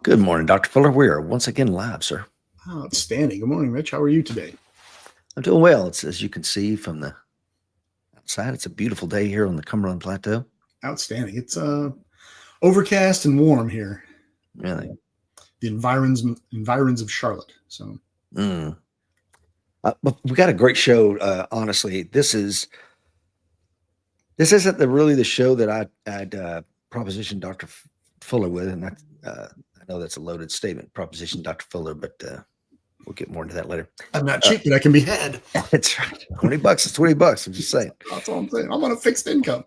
Good morning, Dr. Fuller. We are once again live, sir. Outstanding. Good morning, Rich. How are you today? I'm doing well. It's as you can see from the outside. It's a beautiful day here on the Cumberland Plateau. Outstanding. It's overcast and warm here. Really, The environs of Charlotte. So, but we got a great show. Honestly, this isn't really the show that I'd propositioned Dr. Fuller with, and I know that's a loaded statement, proposition Dr. Fuller, but we'll get more into that later. I'm not cheap, but I can be had. That's right. $20 is $20. I'm just saying. That's all I'm saying. I'm on a fixed income.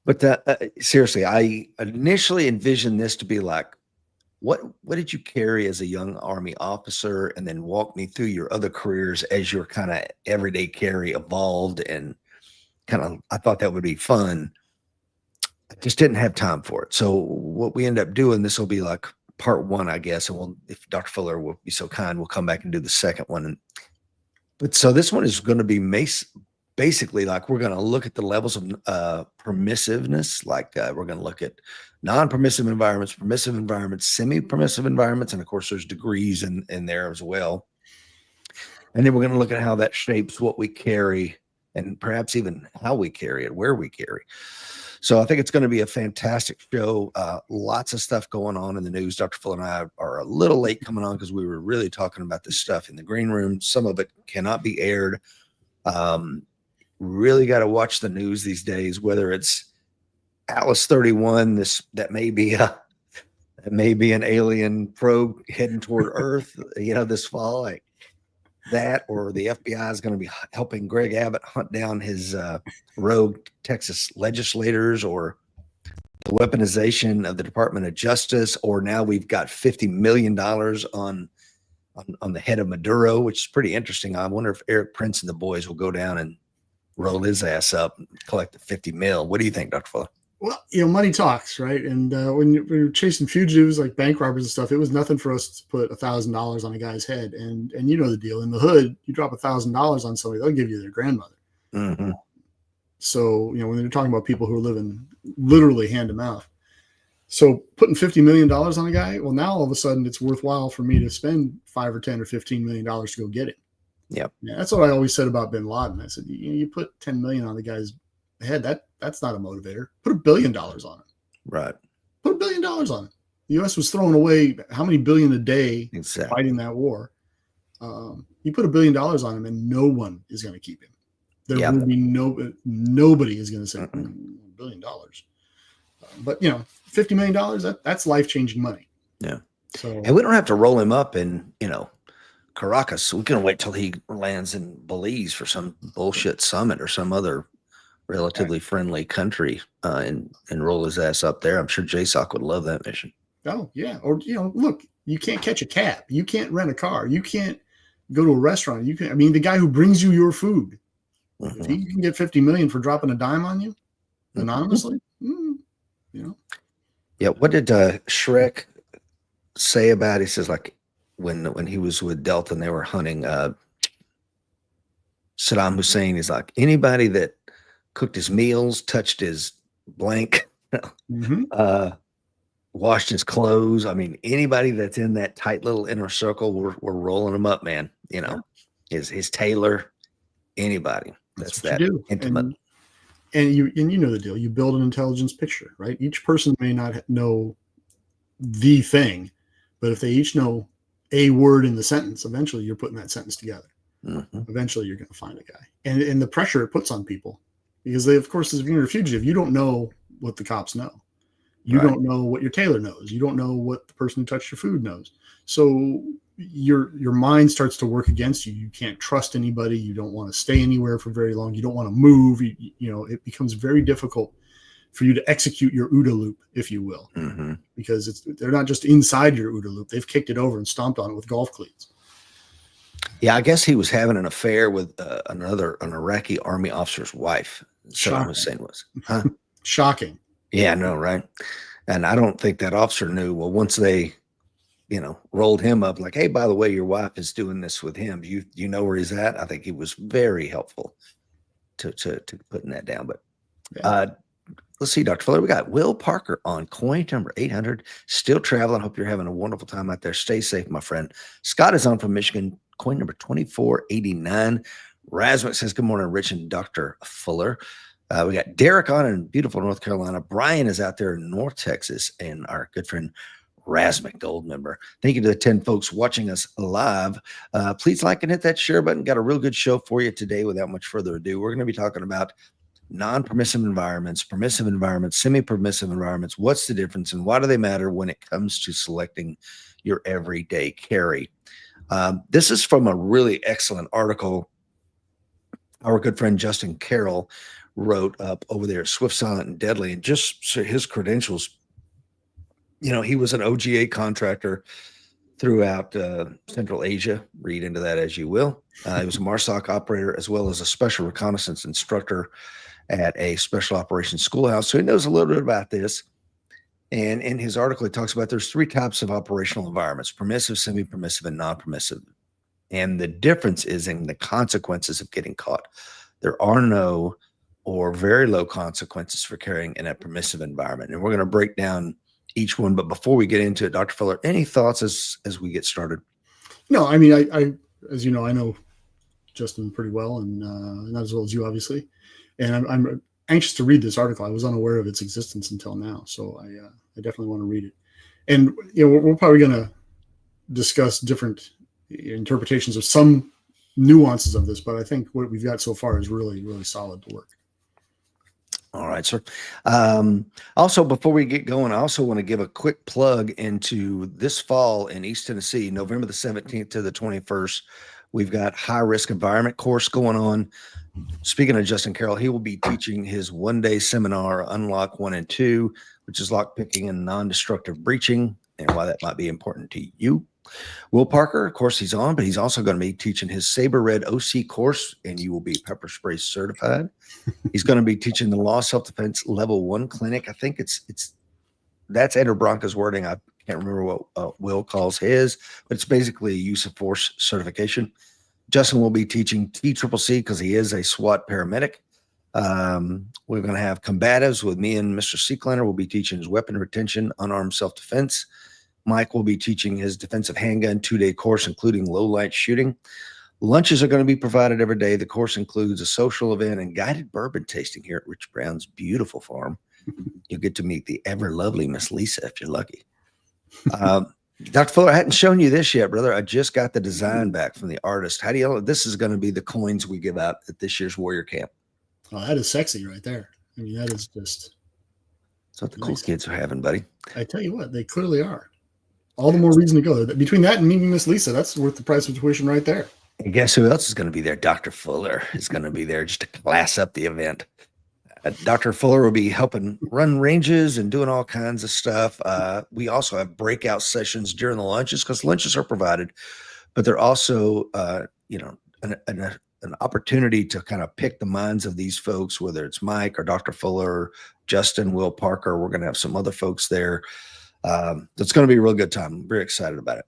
But seriously, I initially envisioned this to be like, what did you carry as a young Army officer, and then walk me through your other careers as your kind of everyday carry evolved, and kind of, I thought that would be fun. I just didn't have time for it. So what we end up doing, this will be like part one, I guess. And if Dr. Fuller will be so kind, we'll come back and do the second one. But so this one is going to be basically like, we're going to look at the levels of permissiveness. Like we're going to look at non-permissive environments, permissive environments, semi-permissive environments. And of course, there's degrees in there as well. And then we're going to look at how that shapes what we carry, and perhaps even how we carry it, where we carry. So I think it's going to be a fantastic show. Lots of stuff going on in the news. Dr. Fuller and I are a little late coming on because we were really talking about this stuff in the green room. Some of it cannot be aired. Really got to watch the news these days, whether it's Atlas 31, that may be an alien probe heading toward Earth, this fall, like that, or the FBI is going to be helping Greg Abbott hunt down his rogue Texas legislators, or the weaponization of the Department of Justice, or now we've got $50 million on the head of Maduro, which is pretty interesting. I wonder if Eric Prince and the boys will go down and roll his ass up and collect the 50 mil. What do you think, Dr. Fuller? Well, money talks, right? And when you're chasing fugitives like bank robbers and stuff, it was nothing for us to put $1,000 on a guy's head. And you know the deal. In the hood, you drop $1,000 on somebody, they'll give you their grandmother. Mm-hmm. So, when you're talking about people who are living literally hand to mouth. So putting $50 million on a guy, well, now all of a sudden it's worthwhile for me to spend $5 or $10 or $15 million to go get him. Yep. Yeah, that's what I always said about bin Laden. I said, you put 10 million on the guy's head, that's not a motivator. Put $1 billion on it. Right. Put $1 billion on it. The U.S. was throwing away how many billion a day fighting that war. You put $1 billion on him, and no one is going to keep him. There will be nobody is going to say $1 billion. But $50 million, that's life-changing money. Yeah. So, and we don't have to roll him up in Caracas. We can wait till he lands in Belize for some bullshit summit or some other relatively friendly country and roll his ass up there. I'm sure JSOC would love that mission. Oh yeah. Or, look, you can't catch a cab. You can't rent a car. You can't go to a restaurant. The guy who brings you your food, if he can get 50 million for dropping a dime on you anonymously, Yeah. What did Shrek say about, he says, like, when he was with Delta and they were hunting Saddam Hussein, he's like, anybody that cooked his meals, touched his blank, washed his clothes. Anybody that's in that tight little inner circle, we're rolling them up, man. His tailor, anybody that's that intimate. And you know the deal. You build an intelligence picture, right? Each person may not know the thing, but if they each know a word in the sentence, eventually you're putting that sentence together. Eventually you're going to find a guy. And the pressure it puts on people, because they, of course, as if you're a fugitive, you don't know what the cops know. You don't know what your tailor knows. You don't know what the person who touched your food knows. So your mind starts to work against you. You can't trust anybody. You don't want to stay anywhere for very long. You don't want to move. It becomes very difficult for you to execute your OODA loop, if you will, because they're not just inside your OODA loop. They've kicked it over and stomped on it with golf cleats. Yeah, I guess he was having an affair with an Iraqi army officer's wife. Saddam Hussein was. Huh? Shocking. Yeah, I know, right? And I don't think that officer knew. Well, once they, rolled him up, like, hey, by the way, your wife is doing this with him. You know where he's at? I think he was very helpful to putting that down. But let's see, Dr. Fuller, we got Will Parker on coin number 800. Still traveling. Hope you're having a wonderful time out there. Stay safe, my friend. Scott is on from Michigan, coin number 2489. Rasmus says, good morning, Rich and Dr. Fuller. We got Derek on in beautiful North Carolina. Brian is out there in North Texas, and our good friend Rasmus, gold member. Thank you to the 10 folks watching us live. Please like and hit that share button. Got a real good show for you today. Without much further ado, we're going to be talking about non-permissive environments, permissive environments, semi-permissive environments. What's the difference and why do they matter when it comes to selecting your everyday carry? This is from a really excellent article our good friend Justin Carroll wrote up over there at Swift, Silent, and Deadly. And just so his credentials, you know, he was an OGA contractor throughout Central Asia. Read into that as you will. He was a MARSOC operator as well as a special reconnaissance instructor at a special operations schoolhouse. So he knows a little bit about this. And in his article, he talks about there's 3 types of operational environments: permissive, semi-permissive, and non-permissive. And the difference is in the consequences of getting caught. There are no or very low consequences for carrying in a permissive environment. And we're going to break down each one. But before we get into it, Dr. Fuller, any thoughts as we get started? No, I mean, I as you know, I know Justin pretty well, and not as well as you, obviously. And I'm anxious to read this article. I was unaware of its existence until now, so I definitely want to read it. And you know, we're probably going to discuss different interpretations of some nuances of this, but I think what we've got so far is really, really solid to work. All right, sir. Also, before we get going, I also want to give a quick plug into this fall in East Tennessee, November the 17th to the 21st. We've got high risk environment course going on. Speaking of Justin Carroll, he will be teaching his one-day seminar, Unlock 1 and 2, which is lock picking and non-destructive breaching, and why that might be important to you. Will Parker, of course, he's on, but he's also going to be teaching his Saber Red OC course, and you will be pepper spray certified. He's going to be teaching the Law Self-Defense Level 1 clinic. I think that's Ed Bronca's wording. I can't remember what Will calls his, but it's basically a use of force certification. Justin will be teaching TCCC because he is a SWAT paramedic. We're going to have combatives with me and Mr. Seeklander. Will be teaching his weapon retention, unarmed self-defense. Mike will be teaching his defensive handgun 2-day course, including low light shooting. Lunches are going to be provided every day. The course includes a social event and guided bourbon tasting here at Rich Brown's beautiful farm. You'll get to meet the ever lovely Miss Lisa if you're lucky. Dr. Fuller, I hadn't shown you this yet, brother. I just got the design back from the artist. How do you know this is going to be the coins we give out at this year's Warrior Camp? Oh, that is sexy right there. I mean, that is just. That's what the cool kids are having, buddy. I tell you what, they clearly are. All the more reason to go. Between that and meeting Miss Lisa, that's worth the price of tuition right there. And guess who else is going to be there? Dr. Fuller is going to be there just to class up the event. Dr. Fuller will be helping run ranges and doing all kinds of stuff. We also have breakout sessions during the lunches because lunches are provided, but they're also, an opportunity to kind of pick the minds of these folks, whether it's Mike or Dr. Fuller, Justin, Will Parker. We're going to have some other folks there. It's going to be a real good time. I'm very excited about it.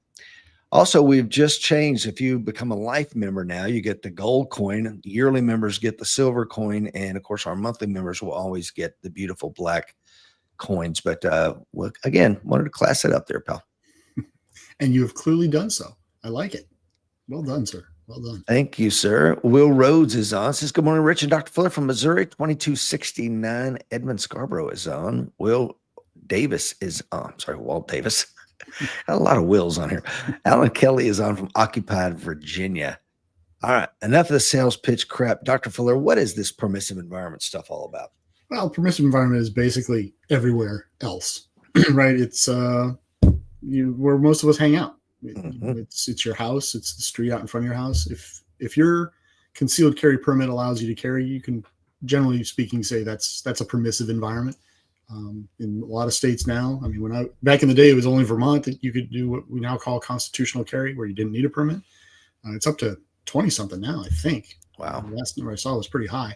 Also, we've just changed. If you become a life member now, you get the gold coin. Yearly members get the silver coin. And of course, our monthly members will always get the beautiful black coins. But again, wanted to class it up there, pal. And you have clearly done so. I like it. Well done, sir. Well done. Thank you, sir. Will Rhodes is on. Says, good morning, Rich and Dr. Fuller from Missouri. 2269 Edmund Scarborough is on. Will Davis is on. Sorry, Walt Davis. Got a lot of Wills on here. Alan Kelly is on from occupied Virginia. All right. Enough of the sales pitch crap. Dr. Fuller, what is this permissive environment stuff all about? Well, permissive environment is basically everywhere else, right? It's where most of us hang out. It's your house. It's the street out in front of your house. If your concealed carry permit allows you to carry, you can, generally speaking, say that's a permissive environment. In a lot of states now, I mean, back in the day, it was only Vermont that you could do what we now call constitutional carry, where you didn't need a permit. It's up to 20 something now, I think. Wow. The last number I saw was pretty high.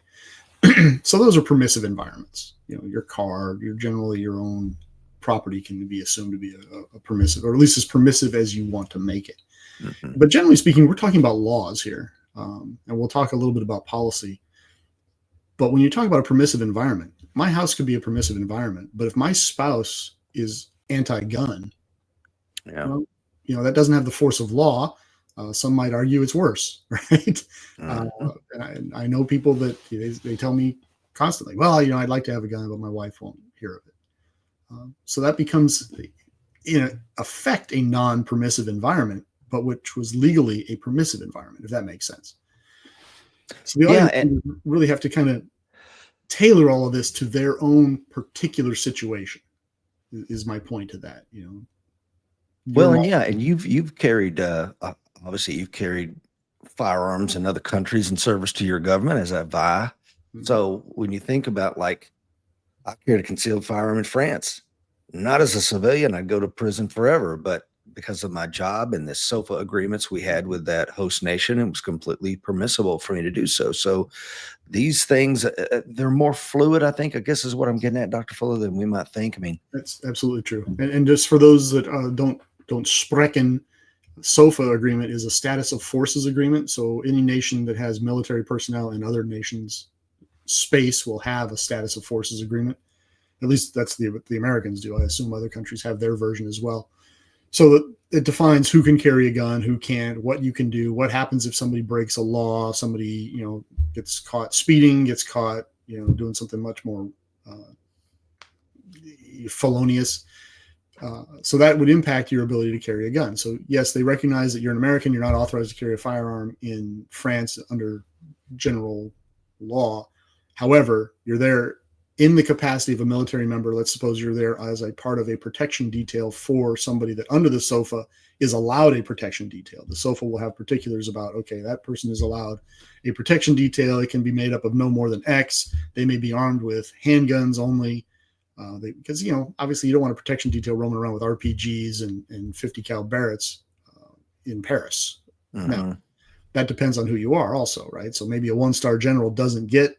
So those are permissive environments. You know, your car, generally your own property can be assumed to be a permissive, or at least as permissive as you want to make it. Mm-hmm. But generally speaking, we're talking about laws here. And we'll talk a little bit about policy. But when you talk about a permissive environment, my house could be a permissive environment, but if my spouse is anti-gun, Yeah. well, that doesn't have the force of law. Some might argue it's worse, right? Mhm. And I know people that they tell me constantly, well, I'd like to have a gun, but my wife won't hear of it. So that becomes, in effect, a non-permissive environment, but which was legally a permissive environment, if that makes sense. So the Yeah. audience really have to kind of tailor all of this to their own particular situation. Is my point to that? Well, Your and yeah, and you've carried obviously you've carried firearms in other countries in service to your government, as have I. Mhm. So when you think about, like, I carried a concealed firearm in France, not as a civilian, I'd go to prison forever, but because of my job and the SOFA agreements we had with that host nation, it was completely permissible for me to do so. So these things, they're more fluid, I think, I guess is what I'm getting at, Dr. Fuller, than we might think. I mean, That's absolutely true. And just for those that don't sprechen, SOFA agreement is a status of forces agreement. So any nation that has military personnel in other nations' space will have a status of forces agreement. At least that's the Americans do. I assume other countries have their version as well. So it defines who can carry a gun, who can't, what you can do, what happens if somebody breaks a law, somebody gets caught speeding, gets caught doing something much more uh, felonious. So that would impact your ability to carry a gun. So yes, they recognize that you're an American, you're not authorized to carry a firearm in France under general law. However, you're there in the capacity of a military member. Let's suppose you're there as a part of a protection detail for somebody that under the SOFA is allowed a protection detail. The SOFA will have particulars about, okay, that person is allowed a protection detail. It can be made up of no more than X. They may be armed with handguns only. Because obviously you don't want a protection detail roaming around with RPGs and 50 cal Barretts in Paris. Now mhm. that depends on who you are, also, right? So maybe a 1-star general doesn't get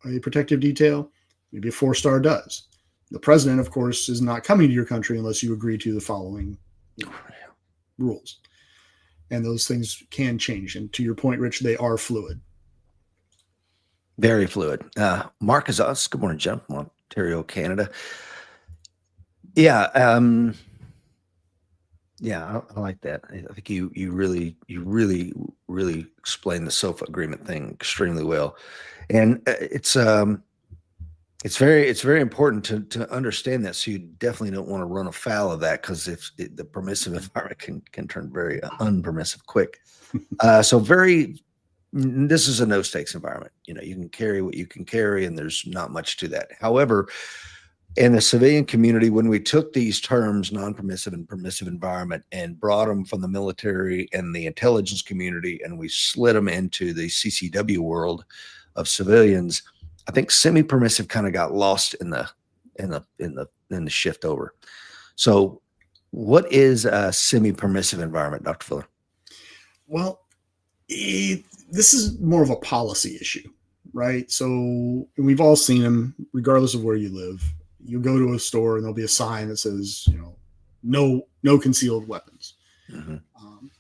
a protective detail. Maybe a 4-star does. The president, of course, is not coming to your country unless you agree to the following rules, and those things can change. And to your point, Rich, they are fluid. Very fluid. Mark is us. Good morning, Jim, from Ontario, Canada. Yeah, yeah, I like that. I think you really explained the SOFA agreement thing extremely well, and it's very important to understand that. So you definitely don't want to run afoul of that, because if the permissive environment can turn very unpermissive quick. So this is a no stakes environment. You can carry what you can carry, and there's not much to that. However, in the civilian community, when we took these terms, non-permissive and permissive environment, and brought them from the military and the intelligence community, and we slid them into the CCW world of civilians, I think semi-permissive kind of got lost in the shift over. So what is a semi-permissive environment, Dr. Fuller? Well, this is more of a policy issue, right? So we've all seen them, regardless of where you live. You go to a store and there'll be a sign that says, no concealed weapons. Mm-hmm.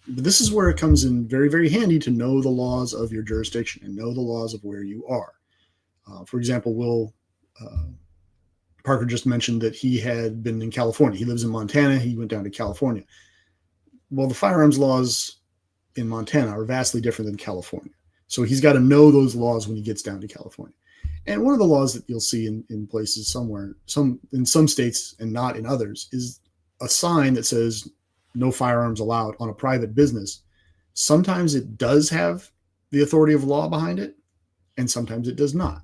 But this is where it comes in very, very handy to know the laws of your jurisdiction and know the laws of where you are. For example, Parker just mentioned that he had been in California. He lives in Montana. He went down to California. Well, the firearms laws in Montana are vastly different than California. So he's got to know those laws when he gets down to California. And one of the laws that you'll see in places somewhere, in some states and not in others, is a sign that says no firearms allowed on a private business. Sometimes it does have the authority of law behind it, and sometimes it does not.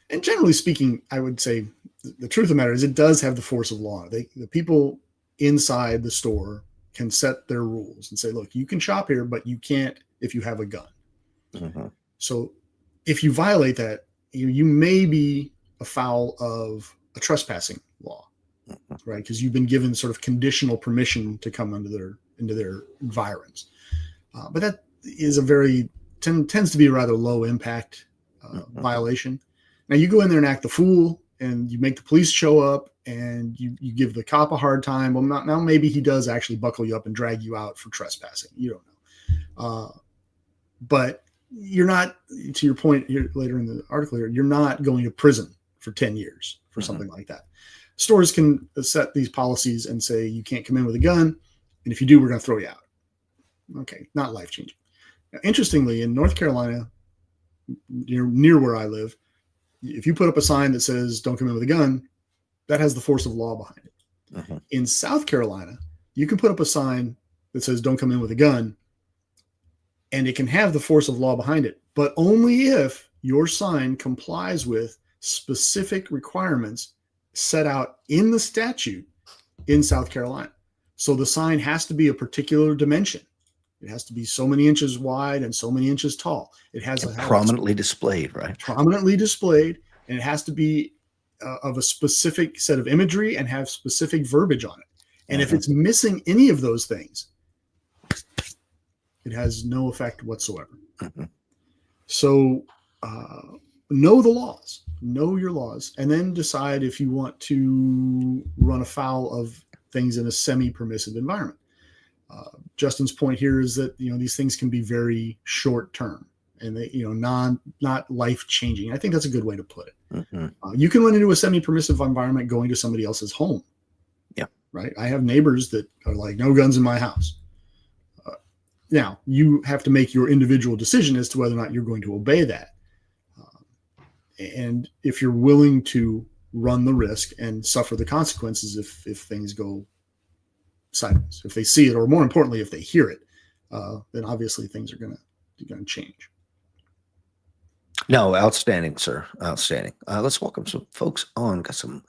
And generally speaking, I would say the truth of the matter is it does have the force of law. The people inside the store can set their rules and say, look, you can shop here, but you can't if you have a gun. Mm-hmm. So if you violate that, you may be afoul of a trespassing law, right? Because you've been given sort of conditional permission to come into their environs. But that is tends to be a rather low impact violation. Now you go in there and act the fool, and you make the police show up, and you give the cop a hard time. Well, now maybe he does actually buckle you up and drag you out for trespassing. You don't know. But you're not, to your point here later in the article here, you're not going to prison for 10 years for something like that. Stores can set these policies and say, you can't come in with a gun. And if you do, we're going to throw you out. Okay. Not life changing. Now, interestingly, in North Carolina, near where I live, if you put up a sign that says, don't come in with a gun, that has the force of law behind it. In South Carolina, you can put up a sign that says, don't come in with a gun, and it can have the force of law behind it, but only if your sign complies with specific requirements set out in the statute in South Carolina. So the sign has to be a particular dimension. It has to be so many inches wide and so many inches tall. It has a prominently displayed, right? Prominently displayed, and it has to be of a specific set of imagery and have specific verbiage on it. And if it's missing any of those things, it has no effect whatsoever. So know the laws, know your laws, and then decide if you want to run afoul of things in a semi-permissive environment. Justin's point here is that, these things can be very short term and they, not life changing. I think that's a good way to put it. You can run into a semi-permissive environment going to somebody else's home. Yeah. Right. I have neighbors that are like, no guns in my house. Now you have to make your individual decision as to whether or not you're going to obey that. And if you're willing to run the risk and suffer the consequences if things go sideways, if they see it, or more importantly, if they hear it, then obviously things are going to change. No, outstanding, sir. Outstanding. Let's welcome some folks on. Got some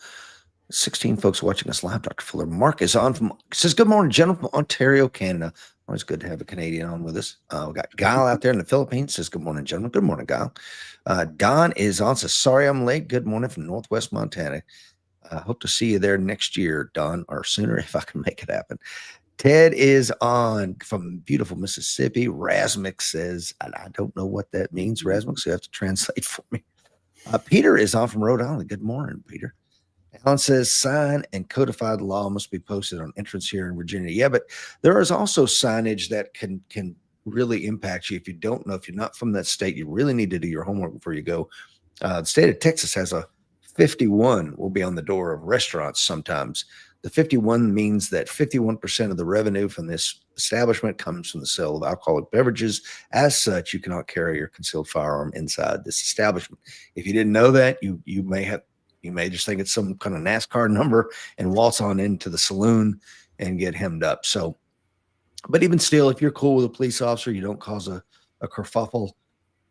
16 folks watching us live. Dr. Fuller. Mark is on says, good morning, gentlemen, from Ontario, Canada. Always good to have a Canadian on with us. We got Guile out there in the Philippines. Says, good morning, gentlemen. Good morning, Guile. Don is on. Says, sorry I'm late. Good morning from Northwest Montana. Hope to see you there next year, Don, or sooner if I can make it happen. Ted is on from beautiful Mississippi. Rasmic says, I don't know what that means, Rasmic, so you have to translate for me. Peter is on from Rhode Island. Good morning, Peter. Alan says, sign and codified law must be posted on entrance here in Virginia. Yeah, but there is also signage that can really impact you. If you don't know, if you're not from that state, you really need to do your homework before you go. The state of Texas has a 51 will be on the door of restaurants sometimes. The 51 means that 51% of the revenue from this establishment comes from the sale of alcoholic beverages. As such, you cannot carry your concealed firearm inside this establishment. If you didn't know that, you may just think it's some kind of NASCAR number and waltz on into the saloon and get hemmed up. So, but even still, if you're cool with a police officer, you don't cause a kerfuffle.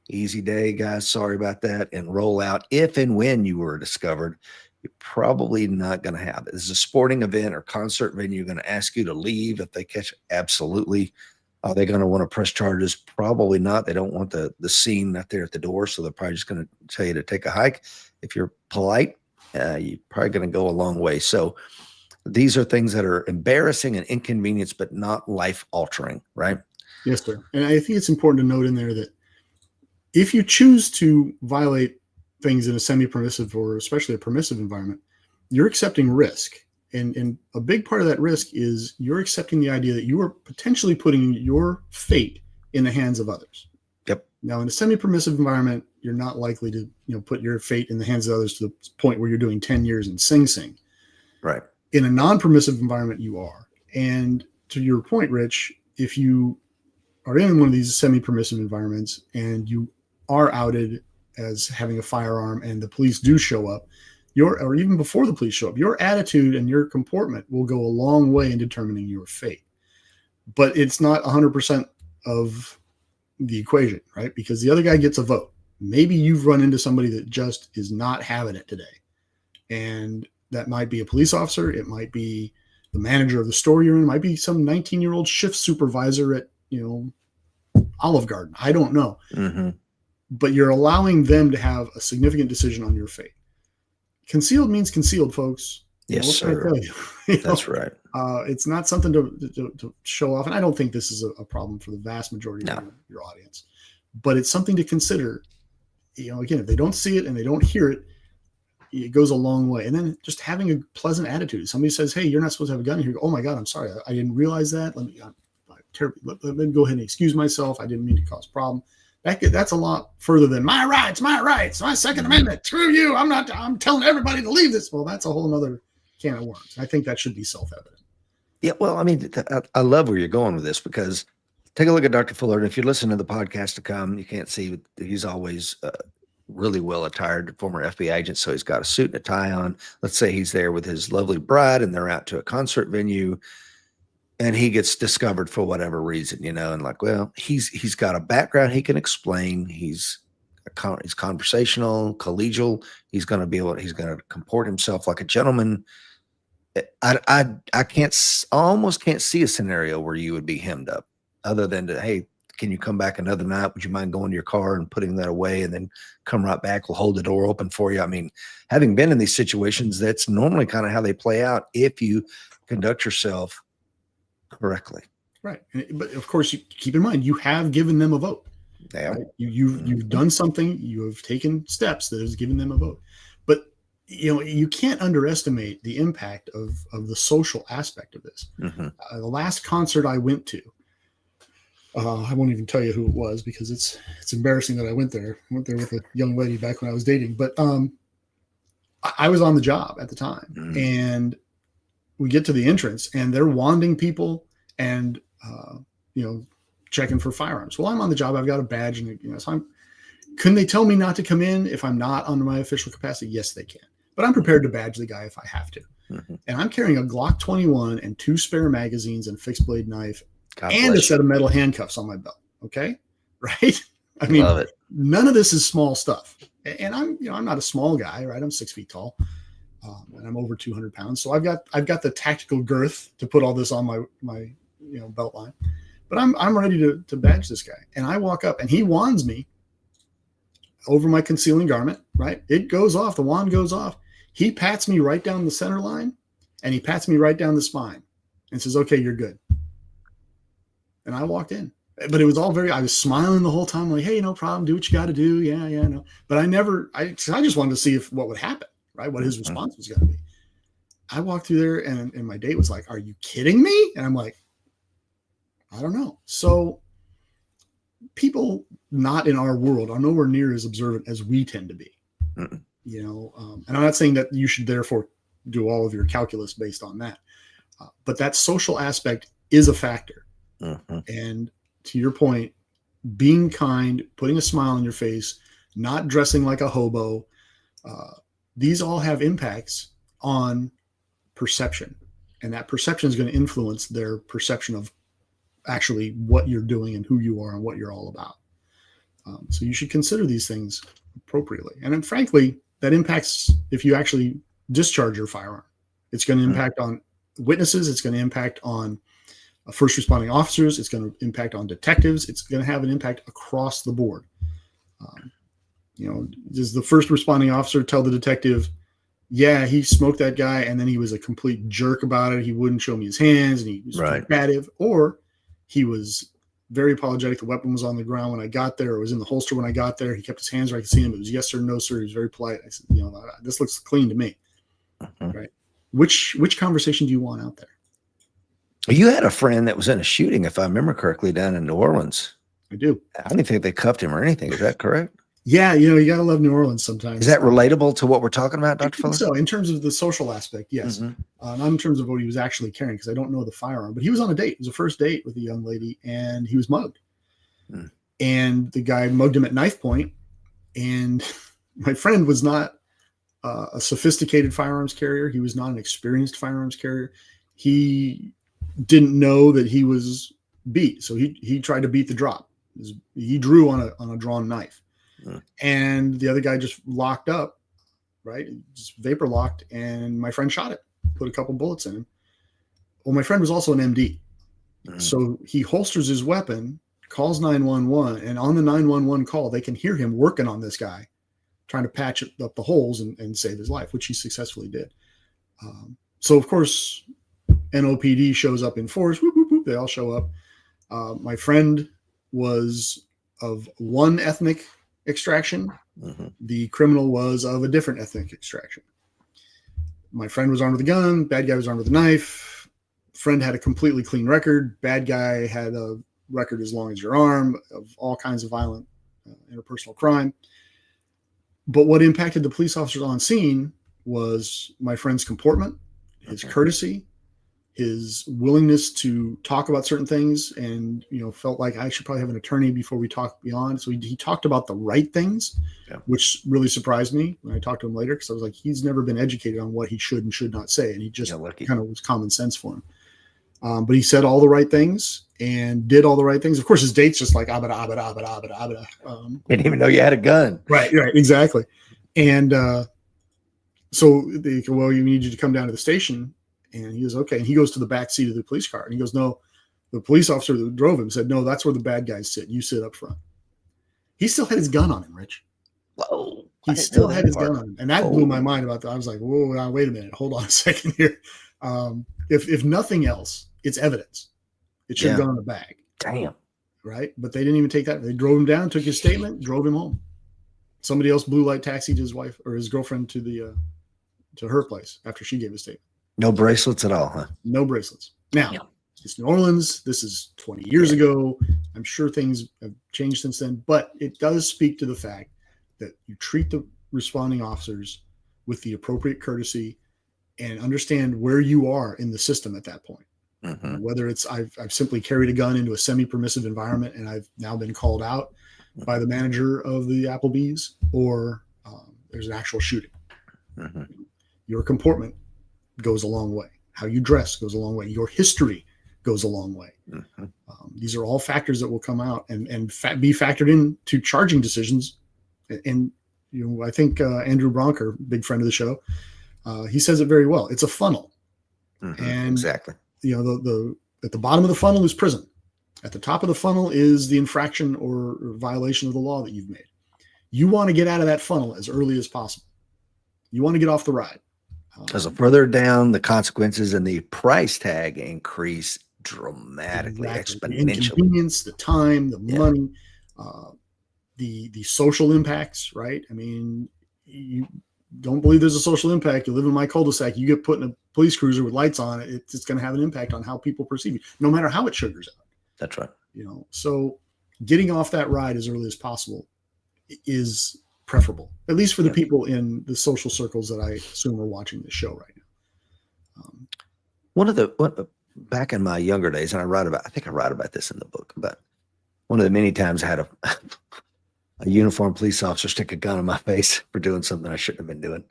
Easy day, guys. Sorry about that. And roll out. If and when you were discovered, you're probably not going to have it. This is a sporting event or concert venue. You're going to ask you to leave if they catch it. Absolutely. Are they going to want to press charges? Probably not. They don't want the scene out there at the door. So they're probably just going to tell you to take a hike. If you're polite, you're probably going to go a long way. So these are things that are embarrassing and inconvenience, but not life altering, right? Yes, sir. And I think it's important to note in there that if you choose to violate things in a semi-permissive or especially a permissive environment, you're accepting risk. And a big part of that risk is you're accepting the idea that you are potentially putting your fate in the hands of others. Yep. Now, in a semi-permissive environment, you're not likely to put your fate in the hands of others to the point where you're doing 10 years in Sing Sing. Right. In a non-permissive environment, you are. And to your point, Rich, if you are in one of these semi-permissive environments and you are outed as having a firearm and the police do show up, or even before the police show up, your attitude and your comportment will go a long way in determining your fate. But it's not 100% of the equation, right? Because the other guy gets a vote. Maybe you've run into somebody that just is not having it today. And that might be a police officer. It might be the manager of the store you're in. It might be some 19-year-old shift supervisor at, Olive Garden. I don't know. Mm-hmm. But you're allowing them to have a significant decision on your fate. Concealed means concealed, folks. Yes, sir. That's right. It's not something to show off. And I don't think this is a problem for the vast majority of your audience. But it's something to consider. Again, if they don't see it and they don't hear it, it goes a long way. And then just having a pleasant attitude. Somebody says, hey, you're not supposed to have a gun here. You go, oh, my God, I'm sorry. I didn't realize that. Let me go ahead and excuse myself. I didn't mean to cause a problem. That's a lot further than my rights, my Second Amendment. Screw you. I'm telling everybody to leave this. Well, that's a whole nother can of worms. I think that should be self-evident. Yeah. Well, I mean, I love where you're going with this, because take a look at Dr. Fuller. And if you're listening to the podcast to come, you can't see, he's always really well attired, former FBI agent. So he's got a suit and a tie on. Let's say he's there with his lovely bride and they're out to a concert venue, and he gets discovered for whatever reason, and like, well, he's got a background he can explain. He's conversational, collegial. He's going to comport himself like a gentleman. I almost can't see a scenario where you would be hemmed up, other than to, hey, can you come back another night? Would you mind going to your car and putting that away and then come right back? We'll hold the door open for you. I mean, having been in these situations, that's normally kind of how they play out if you conduct yourself correctly. Right. But of course, you keep in mind, you have given them a vote. Yeah. Right? You've done something. You have taken steps that has given them a vote. But you can't underestimate the impact of the social aspect of this. The last concert I went to, I won't even tell you who it was, because it's embarrassing that I went there. I went there with a young lady back when I was dating, but I was on the job at the time, and we get to the entrance and they're wanding people and checking for firearms. Well, I'm on the job. I've got a badge, and so couldn't they tell me not to come in if I'm not under my official capacity? Yes, they can. But I'm prepared to badge the guy if I have to. And I'm carrying a Glock 21 and 2 spare magazines and fixed blade knife and a set of metal handcuffs on my belt. Okay. Right. I mean, none of this is small stuff. And I'm not a small guy, right? I'm 6 feet tall, and I'm over 200 pounds. So I've got the tactical girth to put all this on my belt line, but I'm ready to badge this guy. And I walk up and he wands me over my concealing garment, right? It goes off. The wand goes off. He pats me right down the center line, and he pats me right down the spine and says, "Okay, you're good." And I walked in, but it was all I was smiling the whole time, like, "Hey, no problem. Do what you got to do." Yeah, no. But I just wanted to see what would happen, right? What his response was going to be. I walked through there, and my date was like, "Are you kidding me?" And I'm like, I don't know. So people not in our world are nowhere near as observant as we tend to be. And I'm not saying that you should therefore do all of your calculus based on that, but that social aspect is a factor. And to your point, being kind, putting a smile on your face, not dressing like a hobo, these all have impacts on perception, and that perception is going to influence their perception of actually what you're doing and who you are and what you're all about. So you should consider these things appropriately. And then frankly, that impacts if you actually discharge your firearm. It's going to impact on witnesses. It's going to impact on first responding officers. It's going to impact on detectives. It's going to have an impact across the board. Does the first responding officer tell the detective, yeah, he smoked that guy, and then he was a complete jerk about it. He wouldn't show me his hands, and he was combative, or he was very apologetic. The weapon was on the ground when I got there, or was in the holster when I got there. He kept his hands where I could see him. It was yes sir, no sir. He was very polite. I said, this looks clean to me. Right? Which conversation do you want out there? You had a friend that was in a shooting, if I remember correctly, down in New Orleans. I do. I don't think they cuffed him or anything. Is that correct? Yeah, you got to love New Orleans sometimes. Is that relatable to what we're talking about, Dr. Fuller? So in terms of the social aspect, yes. Not in terms of what he was actually carrying, because I don't know the firearm, but he was on a date. It was a first date with a young lady, and he was mugged. And the guy mugged him at knife point. And my friend was not a sophisticated firearms carrier. He was not an experienced firearms carrier. He didn't know that he was beat. So he tried to beat the drop. He drew on a drawn knife. And the other guy just locked up, right? Just vapor locked, and my friend shot it, put a couple bullets in him. Well, my friend was also an MD. So he holsters his weapon, calls 911, and on the 911 call, they can hear him working on this guy, trying to patch up the holes and save his life, which he successfully did. So, of course, NOPD shows up in force. Whoop, whoop, whoop, they all show up. My friend was of one ethnic extraction. The criminal was of a different ethnic extraction. My friend was armed with a gun. Bad guy was armed with a knife. Friend had a completely clean record. Bad guy had a record as long as your arm of all kinds of violent interpersonal crime. But what impacted the police officers on scene was my friend's comportment, his courtesy, his willingness to talk about certain things, and felt like I should probably have an attorney before we talk beyond. So he talked about the right things, which really surprised me when I talked to him later, because I was like, he's never been educated on what he should and should not say, and he just kind of was common sense for him. But he said all the right things and did all the right things. Of course, his date's just like abada, abada, abada, abada, abada. Didn't even know you had a gun. Right, exactly. And so they go, well, you need you to come down to the station. And he goes, okay. And he goes to the back seat of the police car. And he goes, no, the police officer that drove him said, no, that's where the bad guys sit. You sit up front. He still had his gun on him, Rich. Whoa. He still had his gun on him. And that blew my mind about that. I was like, whoa, now, wait a minute. Hold on a second here. If nothing else, it's evidence. It should have gone in the bag. Damn. Right? But they didn't even take that. They drove him down, took his statement, drove him home. Somebody else blue light taxied his wife or his girlfriend to her place after she gave a statement. No bracelets at all, huh? No bracelets. Now, it's New Orleans. This is 20 years ago. I'm sure things have changed since then, but it does speak to the fact that you treat the responding officers with the appropriate courtesy and understand where you are in the system at that point. Mm-hmm. Whether it's I've simply carried a gun into a semi-permissive environment and I've now been called out by the manager of the Applebee's, or there's an actual shooting. Mm-hmm. Your comportment goes a long way. How you dress goes a long way. Your history goes a long way. Mm-hmm. These are all factors that will come out and be factored into charging decisions. And I think Andrew Bronker, big friend of the show, he says it very well. It's a funnel, and exactly. The at the bottom of the funnel is prison. At the top of the funnel is the infraction or violation of the law that you've made. You want to get out of that funnel as early as possible. You want to get off the ride. Because the further down, the consequences and the price tag increase dramatically, exponentially. The inconvenience, the time, the money, the social impacts, right? I mean, you don't believe there's a social impact. You live in my cul-de-sac, you get put in a police cruiser with lights on it, it's going to have an impact on how people perceive you, no matter how it sugars out. That's right. So getting off that ride as early as possible is preferable, at least for the people in the social circles that I assume are watching this show right now. Back in my younger days, and I think I write about this in the book, but one of the many times I had a uniformed police officer stick a gun in my face for doing something I shouldn't have been doing.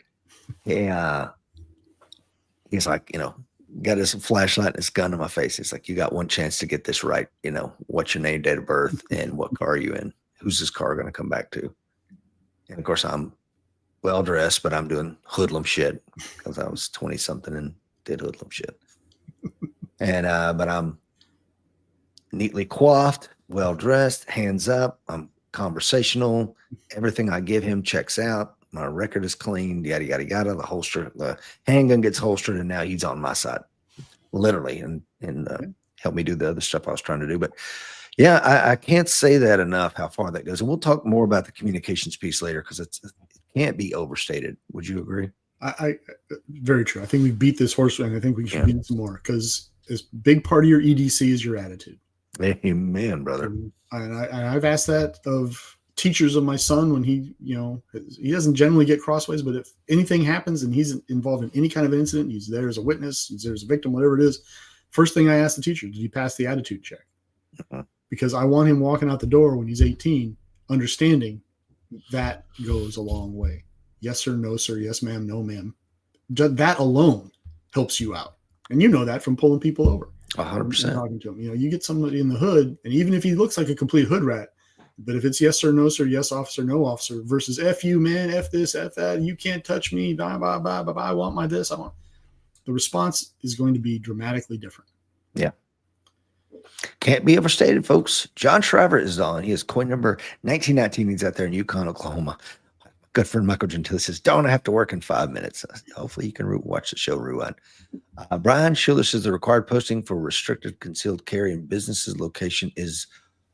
Yeah. He's like, got his flashlight and his gun in my face. He's like, you got one chance to get this right. What's your name, date of birth, and what car are you in? Who's this car going to come back to? And of course, I'm well dressed, but I'm doing hoodlum shit because I was 20 something and did hoodlum shit. And but I'm neatly coiffed, well dressed, hands up. I'm conversational. Everything I give him checks out. My record is clean. Yada yada yada. The handgun gets holstered, and now he's on my side, literally, and help me do the other stuff I was trying to do. But yeah, I can't say that enough, how far that goes. And we'll talk more about the communications piece later, because it can't be overstated. Would you agree? I very true. I think we beat this horse, and I think we should beat it some more, because this big part of your EDC is your attitude. Amen, brother. And I've asked that of teachers of my son when he doesn't generally get crossways, but if anything happens and he's involved in any kind of incident, he's there as a witness, he's there as a victim, whatever it is, first thing I ask the teacher, did he pass the attitude check? Because I want him walking out the door when he's 18, understanding that goes a long way. Yes, sir, no, sir. Yes, ma'am, no, ma'am. That alone helps you out. And you know that from pulling people over. 100%. Talking to them. You get somebody in the hood, and even if he looks like a complete hood rat, but if it's yes, sir, no, sir, yes, officer, no, officer, versus F you, man, F this, F that, you can't touch me, blah, blah, blah, blah, blah, I want my this, the response is going to be dramatically different. Yeah. Can't be overstated, folks. John Shriver is on. He is coin number 1919. He's out there in Yukon, Oklahoma. Good friend Michael Gentile says, don't have to work in 5 minutes. Hopefully you can watch the show rewind. Brian Schuler says the required posting for restricted concealed carry in businesses location is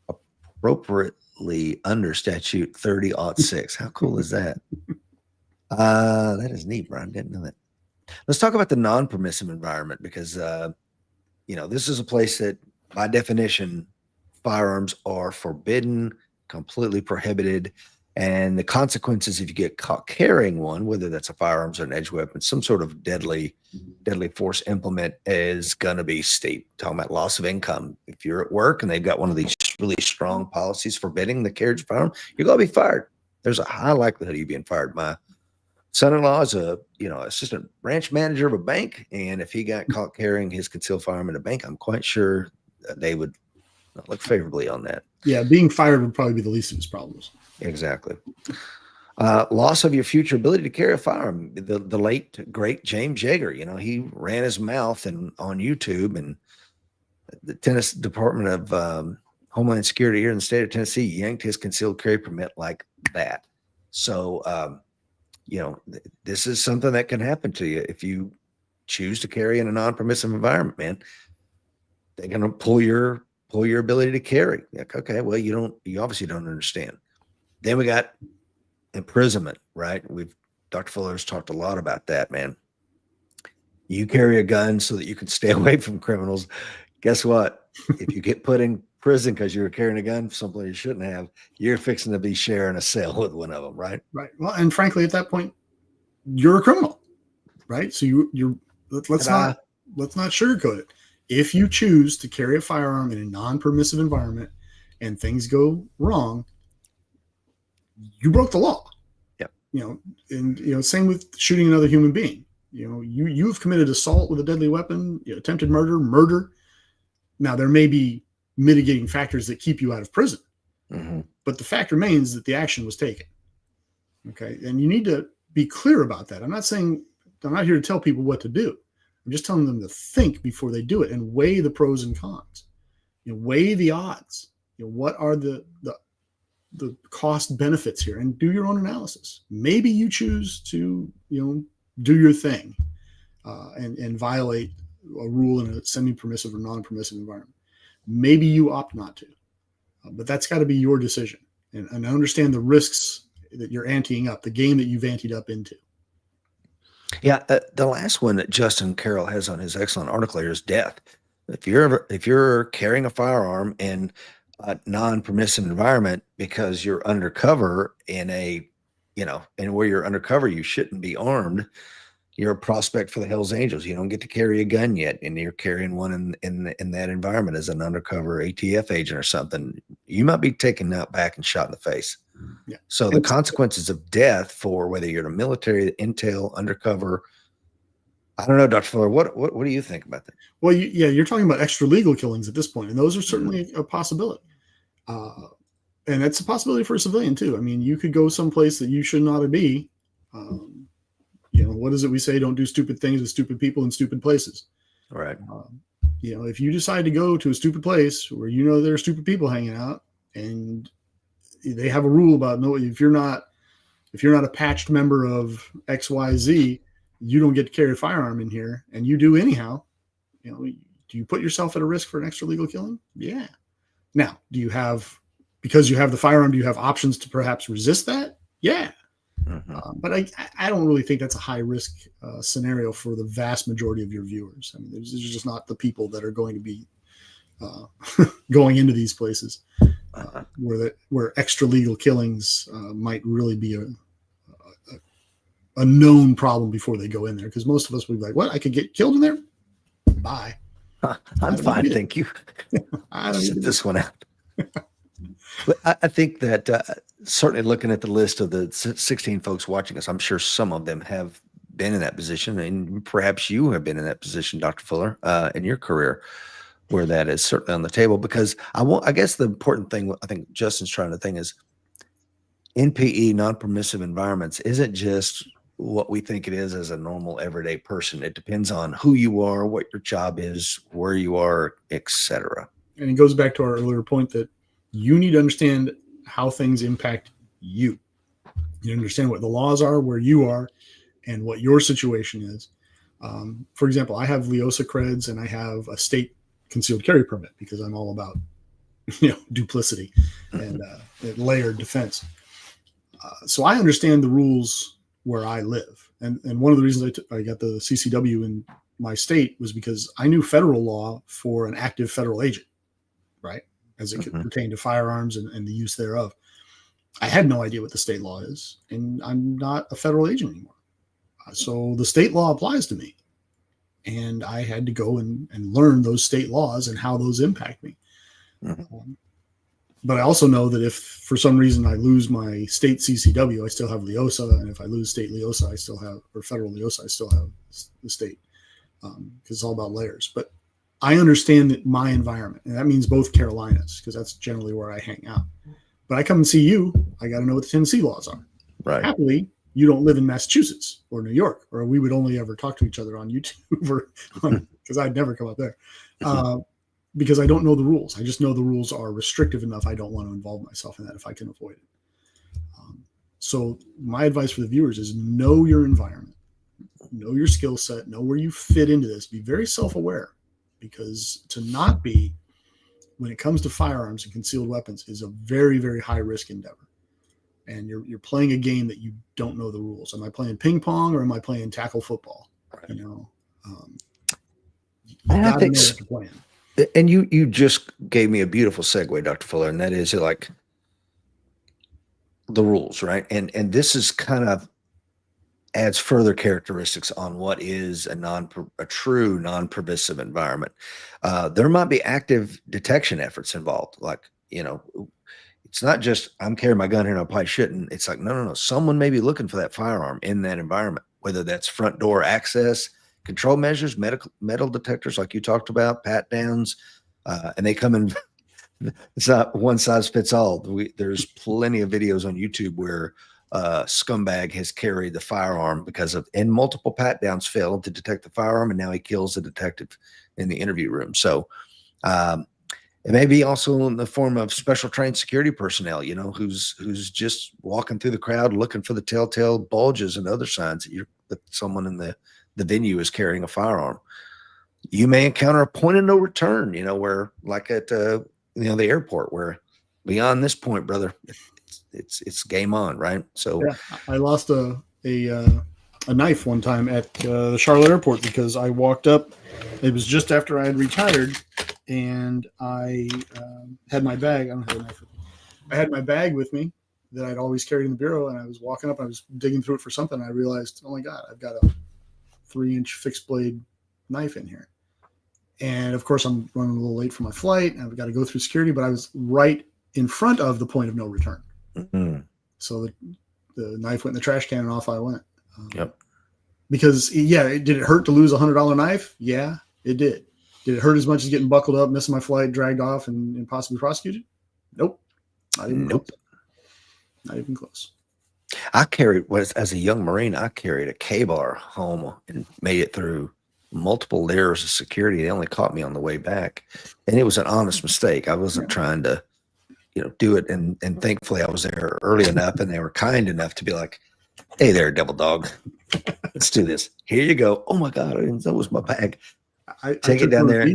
appropriately under statute 30-06. How cool is that? That is neat, Brian. Didn't know that. Let's talk about the non-permissive environment, because this is a place that, by definition, firearms are forbidden, completely prohibited. And the consequences if you get caught carrying one, whether that's a firearms or an edge weapon, some sort of deadly force implement, is going to be steep. Talking about loss of income. If you're at work and they've got one of these really strong policies forbidding the carriage of firearm, you're going to be fired. There's a high likelihood of you being fired. My son-in-law is a assistant branch manager of a bank, and if he got caught carrying his concealed firearm in a bank, I'm quite sure they would not look favorably on that. Yeah, being fired would probably be the least of his problems. Exactly. Loss of your future ability to carry a firearm. The late great James Yeager, he ran his mouth on YouTube, and the Tennessee Department of Homeland Security here in the state of Tennessee yanked his concealed carry permit like that. So, this is something that can happen to you if you choose to carry in a non-permissive environment, man. They're going to pull your ability to carry. Like, okay, well, you obviously don't understand. Then we got imprisonment, right? Dr. Fuller's talked a lot about that, man. You carry a gun so that you can stay away from criminals. Guess what? If you get put in prison because you were carrying a gun someplace you shouldn't have, you're fixing to be sharing a cell with one of them, right? Right. Well, and frankly, at that point, you're a criminal, right? So let's not sugarcoat it. If you choose to carry a firearm in a non-permissive environment and things go wrong, you broke the law. Yep. Same with shooting another human being. You've committed assault with a deadly weapon, attempted murder. Now there may be mitigating factors that keep you out of prison, but the fact remains that the action was taken. Okay. And you need to be clear about that. I'm not here to tell people what to do. I'm just telling them to think before they do it and weigh the pros and cons, weigh the odds, what are the cost benefits here, and do your own analysis. Maybe you choose to, do your thing and violate a rule in a semi-permissive or non-permissive environment. Maybe you opt not to, but that's got to be your decision, and understand the risks that you're anteing up, the game that you've anteed up into. Yeah. The last one that Justin Carroll has on his excellent article here is death. If you're carrying a firearm in a non-permissive environment because you're undercover and where you're undercover, you shouldn't be armed. You're a prospect for the Hells Angels. You don't get to carry a gun yet, and you're carrying one in that environment as an undercover ATF agent or something. You might be taken out back and shot in the face. Yeah. So the consequences of death for whether you're in the military, intel, undercover. I don't know, Dr. Fuller. What do you think about that? Well, you're talking about extra legal killings at this point, and those are certainly a possibility. And that's a possibility for a civilian too. I mean, you could go someplace that you should not be. What is it we say? Don't do stupid things with stupid people in stupid places. All right. If you decide to go to a stupid place where there are stupid people hanging out, and they have a rule about if you're not a patched member of XYZ, you don't get to carry a firearm in here, and you do anyhow. Do you put yourself at a risk for an extra legal killing? Yeah. Now, because you have the firearm, do you have options to perhaps resist that? Yeah. But I don't really think that's a high risk scenario for the vast majority of your viewers. I mean, there's just not the people that are going to be going into these places where extra legal killings might really be a known problem before they go in there. Because most of us would be like, "What? I could get killed in there? Bye. I'm fine, thank you. I don't sit this one out." But I think that certainly looking at the list of the 16 folks watching us, I'm sure some of them have been in that position, and perhaps you have been in that position, Dr. Fuller, in your career, where that is certainly on the table. Because I guess the important thing I think Justin's trying to think is NPE, non-permissive environments, isn't just what we think it is as a normal everyday person. It depends on who you are, what your job is, where you are, etc. And it goes back to our earlier point that you need to understand how things impact you. You understand what the laws are, where you are, and what your situation is. For example, I have LEOSA creds and I have a state concealed carry permit because I'm all about duplicity and layered defense. So I understand the rules where I live. And one of the reasons I got the CCW in my state was because I knew federal law for an active federal agent, right? As it pertained to firearms and the use thereof. I had no idea what the state law is, and I'm not a federal agent anymore. So the state law applies to me, and I had to go and learn those state laws and how those impact me. Mhm. But I also know that if for some reason I lose my state CCW, I still have LEOSA, and if I lose state LEOSA, I still have, or federal LEOSA, I still have the state, because it's all about layers. But I understand that my environment, and that means both Carolinas, because that's generally where I hang out. But I come and see you, I got to know what the Tennessee laws are. Right. Happily, you don't live in Massachusetts or New York, or we would only ever talk to each other on YouTube, or because I'd never come up there. Because I don't know the rules. I just know the rules are restrictive enough. I don't want to involve myself in that if I can avoid it. So my advice for the viewers is know your environment, know your skill set, know where you fit into this. Be very self-aware, because to not be, when it comes to firearms and concealed weapons, is a very, very high risk endeavor. And you're playing a game that you don't know the rules. Am I playing ping pong or am I playing tackle football? Right. You know, you And I got to think know s- what you're playing. And you just gave me a beautiful segue, Dr. Fuller, and that is like the rules, right? And this is kind of adds further characteristics on what is a true non-permissive environment. There might be active detection efforts involved, like, it's not just I'm carrying my gun here and I probably shouldn't. It's like, no. Someone may be looking for that firearm in that environment, whether that's front door access, control measures, metal detectors, like you talked about, pat downs, and they come in. It's not one size fits all. There's plenty of videos on YouTube where scumbag has carried the firearm and multiple pat downs failed to detect the firearm, and now he kills the detective in the interview room. So it may be also in the form of special trained security personnel, who's just walking through the crowd looking for the telltale bulges and other signs that someone in the venue is carrying a firearm. You may encounter a point of no return, where like at the airport, where beyond this point, brother, it's game on, right? So Yeah, I lost a knife one time at the Charlotte airport because I walked up. It was just after I had retired, and I had my bag. I don't have a knife with me. I had my bag with me that I'd always carried in the bureau, and I was walking up. I was digging through it for something. And I realized, oh my God, I've got a 3-inch fixed blade knife in here. And of course, I'm running a little late for my flight, and I've got to go through security. But I was right in front of the point of no return. mm-hmm. So the knife went in the trash can, and off I went. Yep. Because did it hurt to lose $100 knife? Yeah, it did. Did it hurt as much as getting buckled up, missing my flight, dragged off, and possibly prosecuted? Nope. Not even close. Not even close. As a young Marine, I carried a K-bar home and made it through multiple layers of security. They only caught me on the way back, and it was an honest mistake. I wasn't trying to, do it. And thankfully I was there early enough, and they were kind enough to be like, "Hey there, devil dog, let's do this. Here you go." Oh my God, I didn't know it was my bag. Take it down there.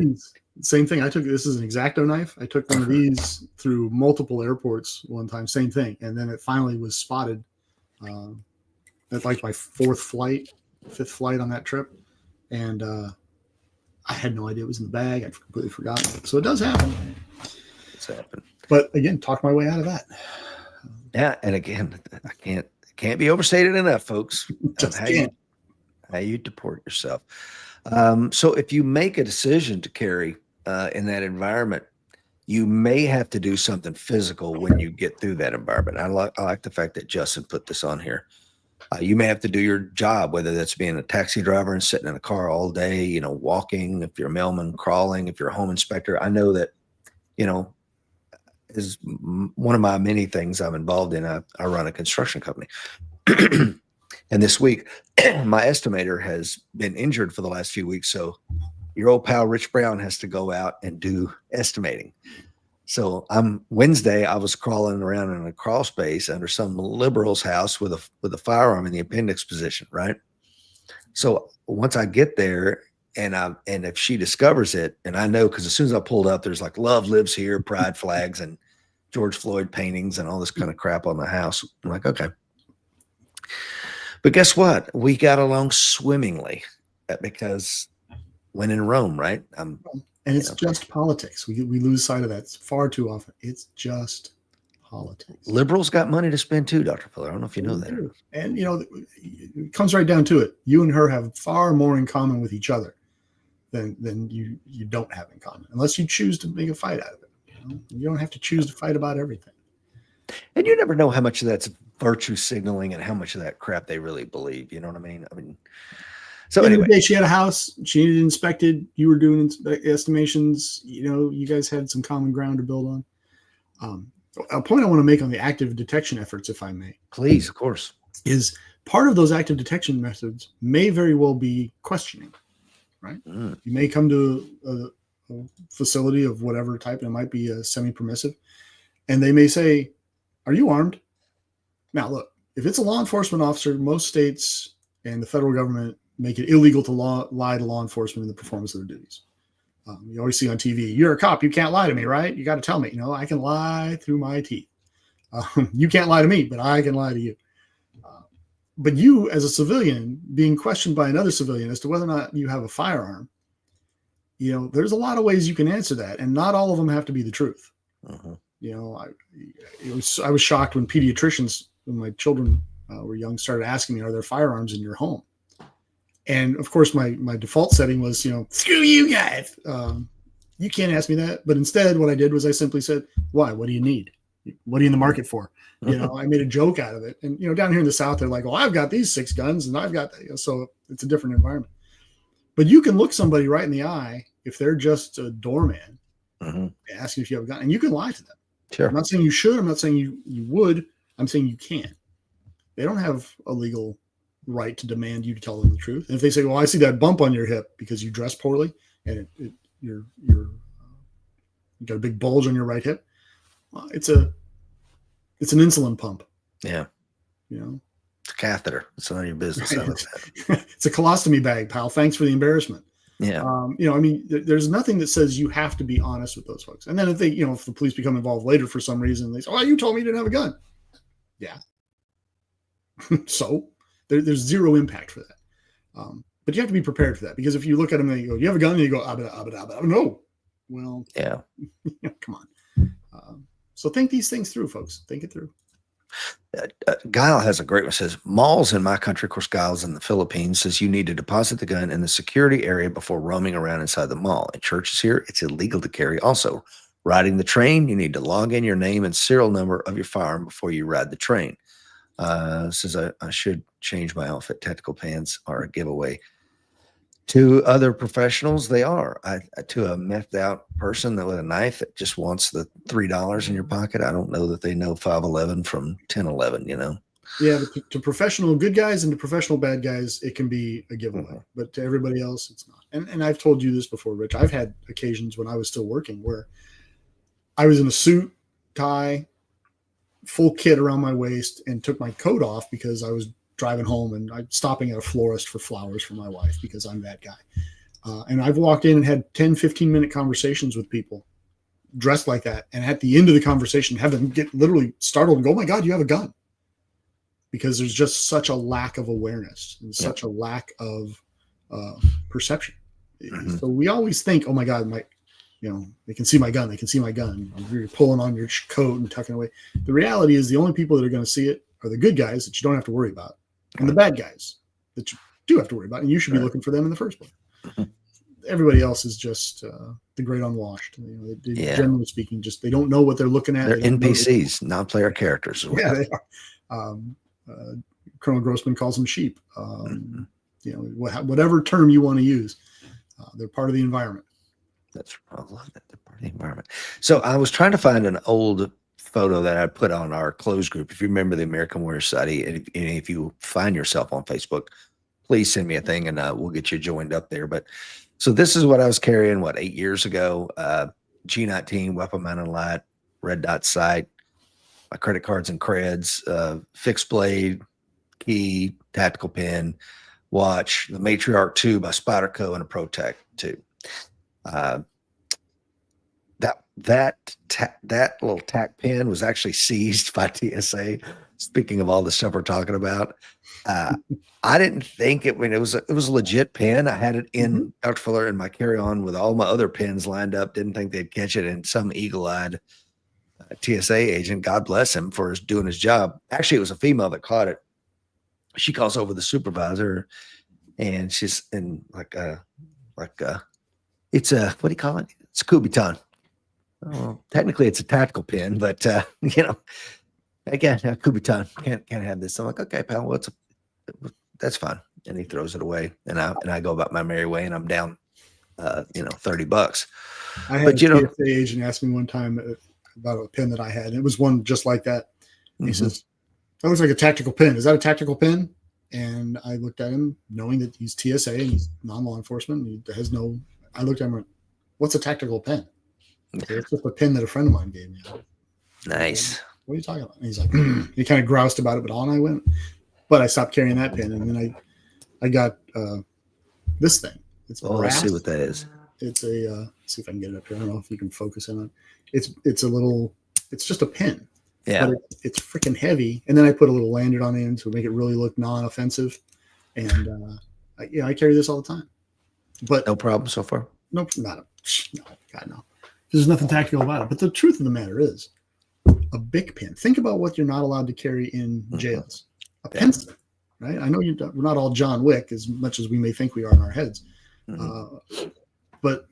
Same thing. This is an X-Acto knife. I took one of these through multiple airports one time, same thing. And then it finally was spotted at like my 5th flight on that trip. And I had no idea it was in the bag. I'd completely forgotten it. So it does happen. It's happened. But again, talk my way out of that. Yeah. And again, I can't be overstated enough, folks. Just how you deport yourself. So if you make a decision to carry in that environment, you may have to do something physical when you get through that environment. I like the fact that Justin put this on here. You may have to do your job, whether that's being a taxi driver and sitting in a car all day, walking, if you're a mailman, crawling, if you're a home inspector. I know that, is one of my many things I'm involved in. I run a construction company. And this week, my estimator has been injured for the last few weeks. So your old pal, Rich Brown, has to go out and do estimating. So Wednesday, I was crawling around in a crawl space under some liberal's house with a firearm in the appendix position. Right. So once I get there and if she discovers it, and I know, cause as soon as I pulled up, there's like "Love Lives Here," pride flags and George Floyd paintings and all this kind of crap on the house. I'm like, okay. But guess what? We got along swimmingly because when in Rome, right? And it's just politics. We lose sight of that far too often. It's just politics. Liberals got money to spend too, Dr. Fuller. I don't know if you know that. Do. And, it comes right down to it. You and her have far more in common with each other than you don't have in common, unless you choose to make a fight out of it. You don't have to choose to fight about everything. And you never know how much of that's virtue signaling and how much of that crap they really believe. You know what I mean? So anyway, she had a house. She needed it inspected. You were doing estimations. You guys had some common ground to build on. A point I want to make on the active detection efforts, if I may. Please, of course. Is part of those active detection methods may very well be questioning, right? You may come to a facility of whatever type, and it might be a semi-permissive, and they may say, "Are you armed?" Now, look, if it's a law enforcement officer, most states and the federal government make it illegal to lie to law enforcement in the performance of their duties. You always see on TV, "You're a cop, you can't lie to me, right? You got to tell me. I can lie through my teeth. You can't lie to me, but I can lie to you." But you, as a civilian, being questioned by another civilian as to whether or not you have a firearm, there's a lot of ways you can answer that, and not all of them have to be the truth. I was shocked when pediatricians, when my children were young, started asking me, "Are there firearms in your home?" And of course, my default setting was, "Screw you guys. You can't ask me that." But instead, what I did was I simply said, "Why? What do you need? What are you in the market for?" I made a joke out of it. And, down here in the South, they're like, "Well, I've got these 6 guns and I've got," so it's a different environment. But you can look somebody right in the eye if they're just a doorman, asking if you have a gun, and you can lie to them. Sure. I'm not saying you should. I'm not saying you would. I'm saying you can. They don't have a legal right to demand you to tell them the truth. And if they say, "Well, I see that bump on your hip because you dress poorly and you got a big bulge on your right hip," well, it's an insulin pump. Yeah. It's a catheter. It's none of your business. It's a colostomy bag, pal. Thanks for the embarrassment. Yeah. There's nothing that says you have to be honest with those folks. And then if if the police become involved later for some reason, they say, "Oh, you told me you didn't have a gun." Yeah. So there's zero impact for that. But you have to be prepared for that, because if you look at them and you go, "You have a gun?" and you go, "No." Well, yeah. Come on. So think these things through, folks. Think it through. Guile has a great one. Says, "Malls in my country," of course, Guile's in the Philippines, says you need to deposit the gun in the security area before roaming around inside the mall. In churches here, it's illegal to carry. Also, riding the train, you need to log in your name and serial number of your firearm before you ride the train. Says I should change my outfit. Tactical pants are a giveaway. To other professionals, they are. To a methed out person that with a knife that just wants the $3 in your pocket, I don't know that they know 511 from 1011. Yeah, but to professional good guys and to professional bad guys, it can be a giveaway. But to everybody else, it's not. And I've told you this before, Rich. I've had occasions when I was still working where I was in a suit, tie, full kit around my waist, and took my coat off because I was driving home and I'm stopping at a florist for flowers for my wife because I'm that guy. And I've walked in and had 10, 15-minute conversations with people dressed like that. And at the end of the conversation, have them get literally startled and go, "Oh my God, you have a gun." Because there's just such a lack of awareness and such a lack of perception. So we always think, "Oh my God, they can see my gun. They can see my gun." You're pulling on your coat and tucking away. The reality is the only people that are going to see it are the good guys that you don't have to worry about, and the bad guys that you do have to worry about. And you should be looking for them in the first place. Everybody else is just the great unwashed. Generally speaking, they don't know what they're looking at. They're NPCs, non-player characters. Yeah, they are. Colonel Grossman calls them sheep. Whatever term you want to use, they're part of the environment. I love that. They're part of the environment. So I was trying to find an old photo that I put on our closed group. If you remember the American Warrior Society, and if you find yourself on Facebook, please send me a thing and we'll get you joined up there. But so this is what I was carrying, 8 years ago, G19, weapon mounted light, red dot sight, my credit cards and creds, fixed blade, key, tactical pen, watch, the Matriarch 2 by Spyderco, and a Protect 2. That little tack pen was actually seized by TSA. Speaking of all the stuff we're talking about, I didn't think it. When it was a legit pen. I had it in Dr. Fuller in my carry-on with all my other pens lined up. Didn't think they'd catch it, and some eagle-eyed TSA agent, God bless him for doing his job. Actually, it was a female that caught it. She calls over the supervisor, and she's in it's a, what do you call it? It's a Kubiton. Oh, technically it's a tactical pin, but again, a Kubiton can't have this. I'm like, okay, pal, that's fine. And he throws it away, and I go about my merry way, and I'm down, $30. I had a TSA agent ask me one time about a pin that I had, and it was one just like that. He says, "That looks like a tactical pin. Is that a tactical pin?" And I looked at him, knowing that he's TSA and he's non-law enforcement. He has no. I looked at him and went, "What's a tactical pin?" It's just a pin that a friend of mine gave me. Nice. What are you talking about? And he's like, he kind of groused about it, but on I went. But I stopped carrying that pin, and then I got this thing. It's brass. Let's see what that is. It's a see if I can get it up here. I don't know if you can focus in on it. It's just a pin. Yeah. But it's freaking heavy. And then I put a little lanyard on the end to make it really look non-offensive. And I carry this all the time. But no problem so far. Nope, no. God no. There's nothing tactical about it. But the truth of the matter is, a Bic pen. Think about what you're not allowed to carry in jails. A pencil, right? I know we're not all John Wick as much as we may think we are in our heads. But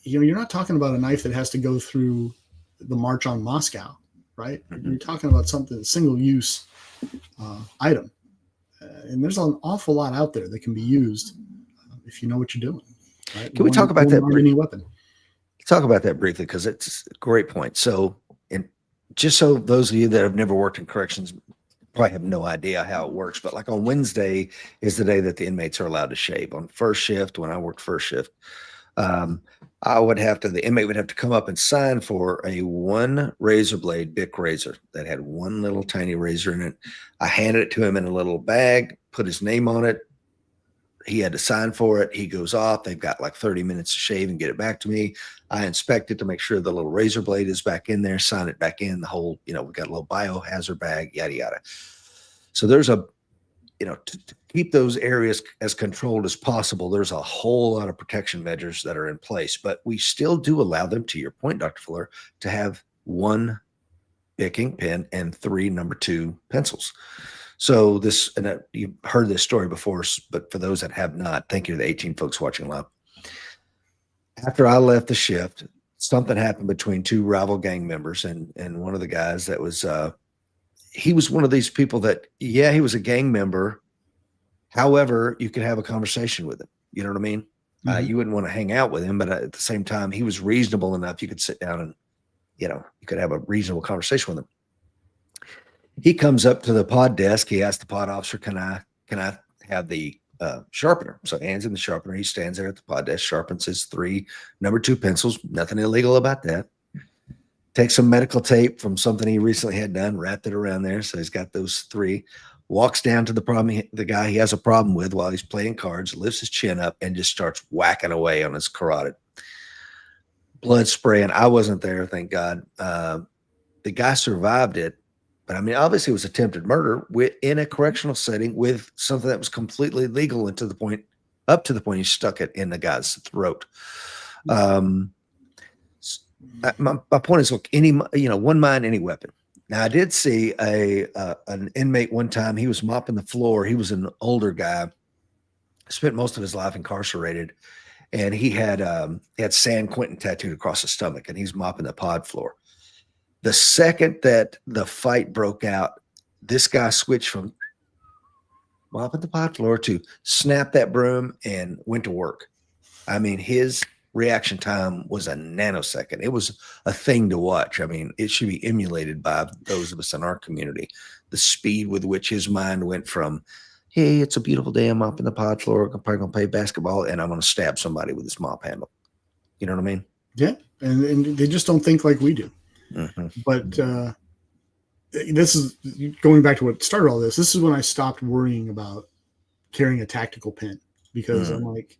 you're not talking about a knife that has to go through the March on Moscow, right? You're talking about something single-use item, and there's an awful lot out there that can be used if you know what you're doing. Right? Can we talk about that? Any weapon. Talk about that briefly, because it's a great point. So, and just so those of you that have never worked in corrections probably have no idea how it works, but like on Wednesday is the day that the inmates are allowed to shave. On first shift, when I worked first shift, the inmate would have to come up and sign for a one razor blade Bic razor that had one little tiny razor in it. I handed it to him in a little bag, put his name on it. He had to sign for it. He goes off. They've got like 30 minutes to shave and get it back to me. I inspect it to make sure the little razor blade is back in there, sign it back in, the whole, we've got a little biohazard bag, yada, yada. So there's to keep those areas as controlled as possible, there's a whole lot of protection measures that are in place, but we still do allow them, to your point, Dr. Fuller, to have one Bic ink pen and 3 number 2 pencils. So you've heard this story before, but for those that have not, thank you to the 18 folks watching live. After I left the shift, something happened between 2 rival gang members, and one of the guys that was, he was one of these people that, he was a gang member. However, you could have a conversation with him. You know what I mean? You wouldn't want to hang out with him, but at the same time, he was reasonable enough. You could sit down and, you could have a reasonable conversation with him. He comes up to the pod desk. He asked the pod officer, can I have the sharpener? So hands in the sharpener. He stands there at the pod desk, sharpens his 3 number 2 pencils. Nothing illegal about that. Takes some medical tape from something he recently had done, wrapped it around there. So he's got those 3. Walks down to the guy he has a problem with while he's playing cards, lifts his chin up, and just starts whacking away on his carotid. Blood spraying. I wasn't there, thank God. The guy survived it. But I mean, obviously it was attempted murder in a correctional setting with something that was completely legal up to the point he stuck it in the guy's throat. My point is, look, one mind, any weapon. Now I did see an inmate one time. He was mopping the floor. He was an older guy, spent most of his life incarcerated, and he had San Quentin tattooed across his stomach, and he's mopping the pod floor. The second that the fight broke out, this guy switched from mopping the pod floor to snap that broom and went to work. I mean, his reaction time was a nanosecond. It was a thing to watch. I mean, it should be emulated by those of us in our community. The speed with which his mind went from, hey, it's a beautiful day, I'm mopping the pod floor, I'm probably going to play basketball, and I'm going to stab somebody with this mop handle. You know what I mean? Yeah, and they just don't think like we do. But this is going back to what started all this. This is when I stopped worrying about carrying a tactical pen, because I'm like,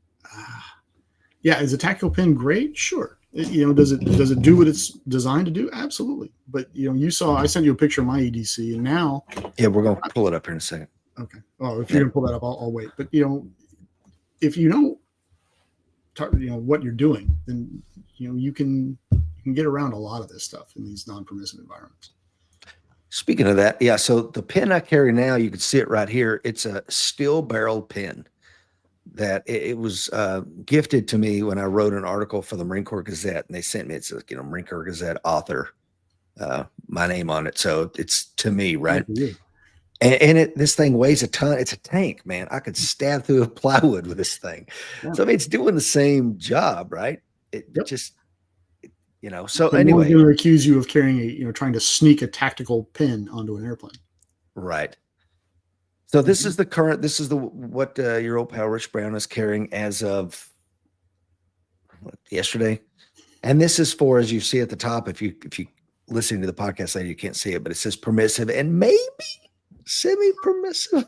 is a tactical pen great? Sure. Does it do what it's designed to do? Absolutely. But I sent you a picture of my EDC, and now we're going to pull it up here in a second. Okay. Oh, if you're going to pull that up, I'll wait. But if you know what you're doing, then you can You can get around a lot of this stuff in these non-permissive environments. Speaking of that, yeah. So the pen I carry now, you can see it right here. It's a steel barrel pen that it was gifted to me when I wrote an article for the Marine Corps Gazette, and they sent me. It's a Marine Corps Gazette author, my name on it. So it's to me, right? And this thing weighs a ton. It's a tank, man. I could stab through a plywood with this thing. Yeah. So I mean, it's doing the same job, right? It just, So but anyway, no one's going to accuse you of carrying trying to sneak a tactical pin onto an airplane. Right. So this is the current. This is what your old pal Rich Brown is carrying as of yesterday, and this is for, as you see at the top. If you listening to the podcast later, you can't see it, but it says permissive and maybe semi-permissive,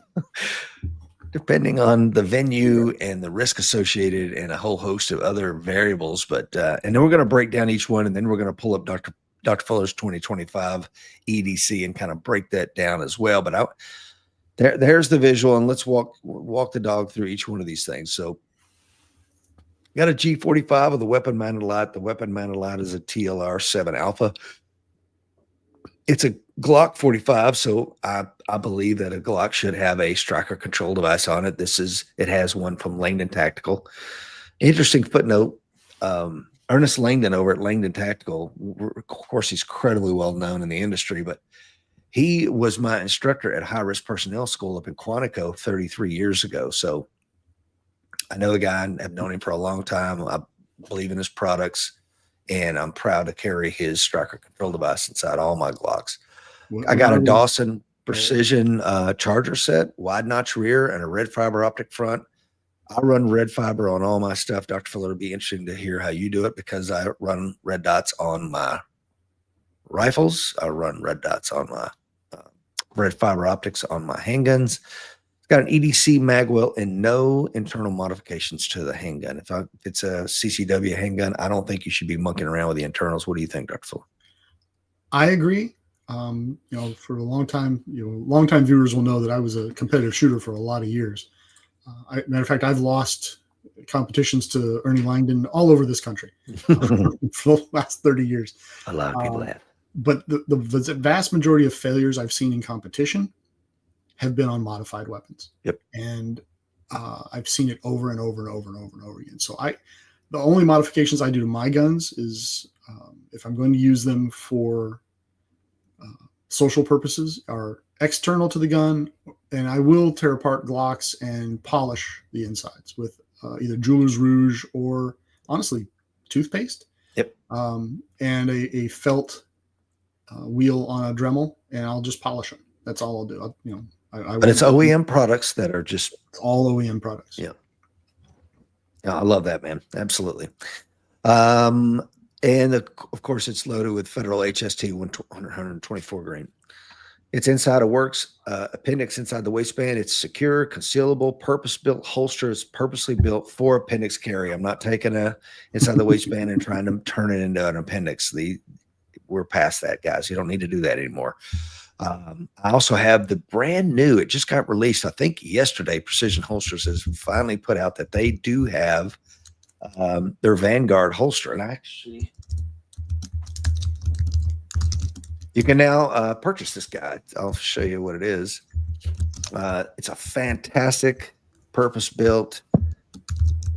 depending on the venue and the risk associated and a whole host of other variables. But and then we're going to break down each one, and then we're going to pull up Dr. Fuller's 2025 EDC and kind of break that down as well. But there's the visual, and let's walk the dog through each one of these things. So got a G45 with a weapon-mounted light. The weapon-mounted light is a TLR 7 Alpha. It's a Glock 45, so I believe that a Glock should have a striker control device on it. It has one from Langdon Tactical. Interesting footnote. Ernest Langdon over at Langdon Tactical, of course, he's incredibly well known in the industry, but he was my instructor at High Risk Personnel School up in Quantico 33 years ago. So I know the guy. I've known him for a long time. I believe in his products, and I'm proud to carry his striker control device inside all my Glocks. I got a Dawson Precision charger set, wide notch rear, and a red fiber optic front. I run red fiber on all my stuff. Dr. Fuller, would be interesting to hear how you do it, because I run red dots on my rifles. I run red dots on my red fiber optics on my handguns. It's got an EDC magwell and no internal modifications to the handgun. If it's a CCW handgun, I don't think you should be monkeying around with the internals. What do you think, Dr. Fuller? I agree. For a long time, longtime viewers will know that I was a competitive shooter for a lot of years. Matter of fact, I've lost competitions to Ernie Langdon all over this country for the last 30 years. A lot of people have. But the vast majority of failures I've seen in competition have been on modified weapons. Yep. And I've seen it over and over and over and over and over again. So the only modifications I do to my guns is if I'm going to use them for social purposes, are external to the gun, and I will tear apart Glocks and polish the insides with either Jeweler's Rouge or, honestly, toothpaste. Yep. And a felt wheel on a Dremel, and I'll just polish them. That's all I'll do. But it's OEM products that are just all OEM products. Yeah. I love that, man. Absolutely. And of course, it's loaded with federal HST 124 grain. It's inside a works appendix inside the waistband. It's secure, concealable, purpose-built holster. It's purposely built for appendix carry. I'm not taking inside the waistband and trying to turn it into an appendix. We're past that, guys. You don't need to do that anymore. I also have the brand new, it just got released, I think yesterday, Precision Holsters has finally put out that they do have their Vanguard holster. And actually, you can now purchase this guy. I'll show you what it is. It's a fantastic purpose-built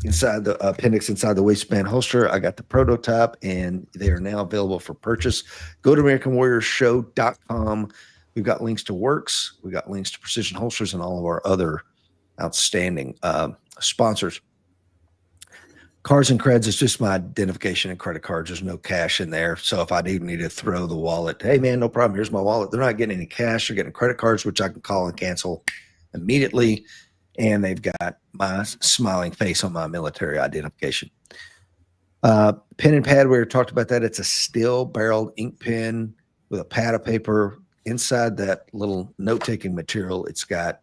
inside the appendix, inside the waistband holster. I got the prototype, and they are now available for purchase. Go to AmericanWarriorShow.com. We've got links to Works. We've got links to Precision Holsters and all of our other outstanding sponsors. Cards and creds is just my identification and credit cards. There's no cash in there. So if I do need to throw the wallet, hey, man, no problem. Here's my wallet. They're not getting any cash. They're getting credit cards, which I can call and cancel immediately. And they've got my smiling face on my military identification. Pen and pad, we talked about that. It's a steel barreled ink pen with a pad of paper. Inside that little note-taking material, it's got,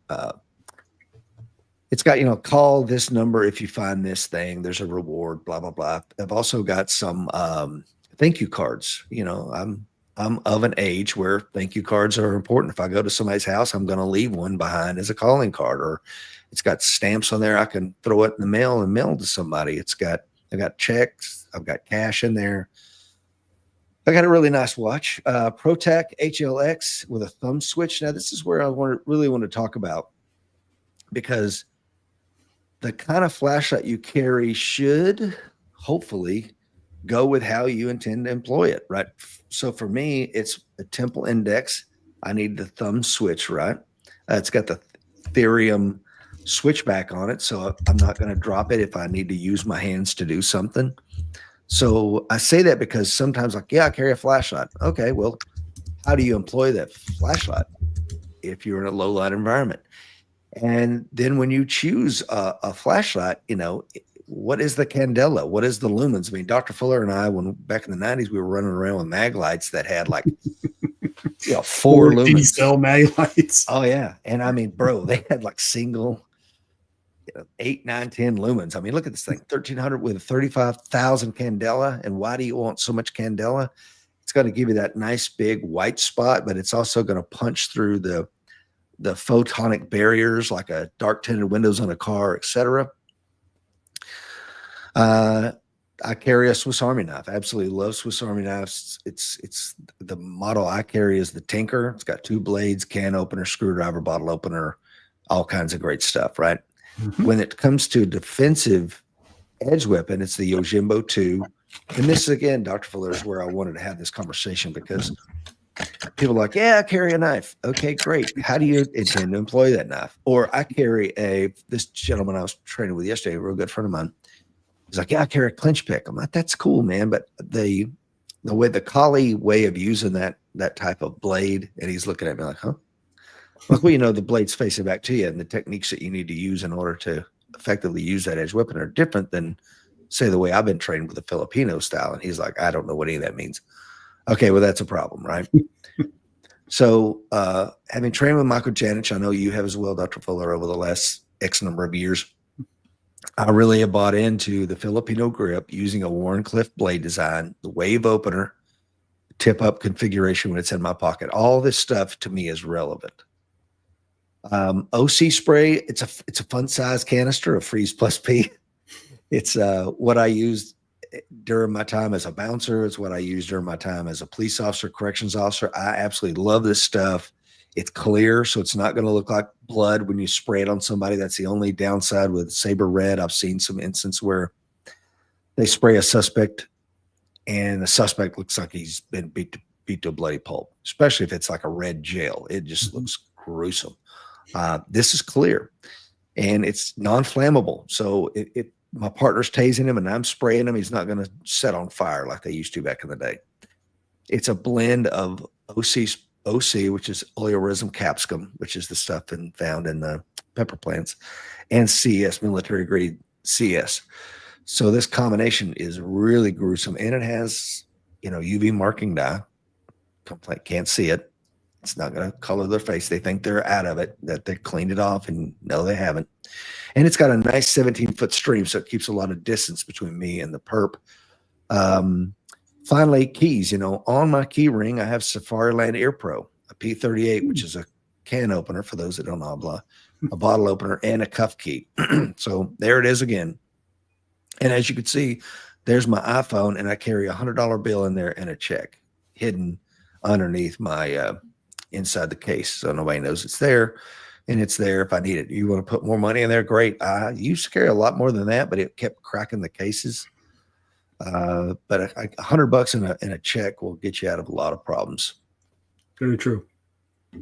call this number if you find this thing. There's a reward, blah, blah, blah. I've also got some thank you cards. I'm of an age where thank you cards are important. If I go to somebody's house, I'm going to leave one behind as a calling card, or it's got stamps on there. I can throw it in the mail and mail to somebody. I've got checks. I've got cash in there. I got a really nice watch, ProTech HLX with a thumb switch. Now, this is where I really want to talk about, because the kind of flashlight you carry should hopefully go with how you intend to employ it, right? So for me, it's a temple index. I need the thumb switch, right? It's got the Therium switchback on it, so I'm not going to drop it if I need to use my hands to do something. So I say that because sometimes, like, yeah, I carry a flashlight. Okay, well, how do you employ that flashlight if you're in a low light environment? And then when you choose a flashlight, what is the candela? What is the lumens? I mean, Dr. Fuller and I, when back in the 90s, we were running around with mag lights that had like, 4 lumens. D-cell mag lights. Oh, yeah. And I mean, bro, they had like single 8, 9, 10 lumens. I mean, look at this thing, 1,300 with 35,000 candela. And why do you want so much candela? It's going to give you that nice big white spot, but it's also going to punch through the photonic barriers like a dark tinted windows on a car, etc. I carry a Swiss Army knife. I absolutely love Swiss Army knives. It's the model I carry is the Tinker. It's got 2 blades, can opener, screwdriver, bottle opener, all kinds of great stuff, right? Mm-hmm. When it comes to defensive edge weapon, it's the Yojimbo 2. And this, again, Dr. Fuller, is where I wanted to have this conversation, because people are like, yeah, I carry a knife. Okay, great. How do you intend to employ that knife? Or I carry this gentleman I was training with yesterday, a real good friend of mine. He's like, yeah, I carry a clinch pick. I'm like, that's cool, man. But the collie way of using that type of blade, and he's looking at me like, huh? Like, well, the blade's facing back to you, and the techniques that you need to use in order to effectively use that edge weapon are different than, say, the way I've been trained with the Filipino style. And he's like, I don't know what any of that means. Okay, well, that's a problem, right? So having trained with Michael Janich, I know you have as well, Dr. Fuller, over the last X number of years, I really have bought into the Filipino grip using a Warncliffe blade design, the wave opener, tip up configuration when it's in my pocket. All this stuff to me is relevant. OC spray, it's a fun size canister of Freeze Plus P. It's what I used during my time as a bouncer. It's what I used during my time as a police officer, corrections officer. I absolutely love this stuff. It's clear, so it's not going to look like blood when you spray it on somebody. That's the only downside with Saber Red. I've seen some instances where they spray a suspect and the suspect looks like he's been beat to a bloody pulp, especially if it's like a red gel. It just looks gruesome. This is clear and it's non-flammable. So my partner's tasing him and I'm spraying him, he's not going to set on fire like they used to back in the day. It's a blend of OC, which is oleoresin capsicum, which is the stuff found in the pepper plants, and CS, military grade CS. So this combination is really gruesome, and it has, UV marking dye. Can't see it. It's not going to color their face. They think they're out of it, that they cleaned it off, and no, they haven't. And it's got a nice 17-foot stream, so it keeps a lot of distance between me and the perp. Finally, keys. On my key ring, I have Safariland Air Pro, a P38, which is a can opener for those that don't know, a bottle opener, and a cuff key. So there it is again. And as you can see, there's my iPhone, and I carry $100 bill in there and a check hidden underneath my inside the case, so nobody knows it's there. And it's there if I need it. You want to put more money in there? Great. I used to carry a lot more than that, but it kept cracking the cases. But $100 in a check will get you out of a lot of problems. Very true.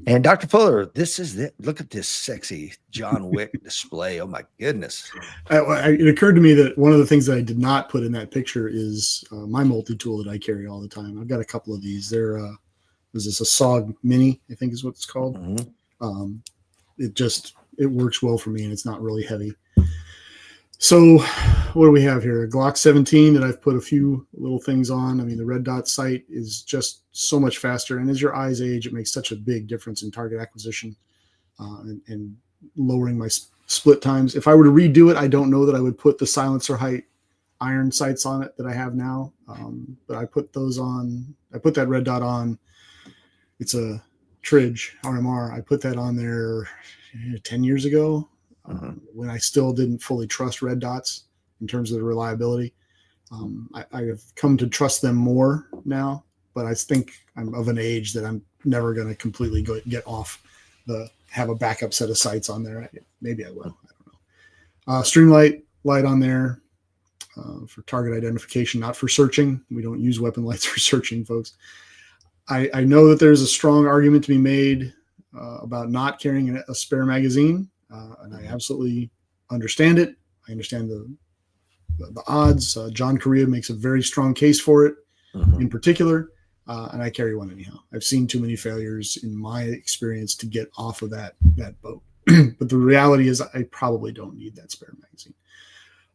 And Dr. Fuller, this is it. Look at this sexy John Wick display. Oh my goodness. It occurred to me that one of the things that I did not put in that picture is my multi-tool that I carry all the time. I've got a couple of these. There's a SOG Mini, I think is what it's called. Mm-hmm. It works well for me, and it's not really heavy. So what do we have here? A Glock 17 that I've put a few little things on. I mean, the red dot sight is just so much faster. And as your eyes age, it makes such a big difference in target acquisition and lowering my split times. If I were to redo it, I don't know that I would put the silencer height iron sights on it that I have now. But I put those on. I put that red dot on. It's a Tridge RMR. I put that on there 10 years ago. When I still didn't fully trust red dots in terms of the reliability. I have come to trust them more now. but I think I'm of an age that I'm never going to completely get off have a backup set of sights on there. Maybe I will. I don't know. Streamlight light on there for target identification, not for searching. We don't use weapon lights for searching, folks. I know that there's a strong argument to be made about not carrying a spare magazine, and I absolutely understand it. I understand the odds. John Correa makes a very strong case for it in particular, and I carry one anyhow. I've seen too many failures in my experience to get off of that boat. But the reality is I probably don't need that spare magazine.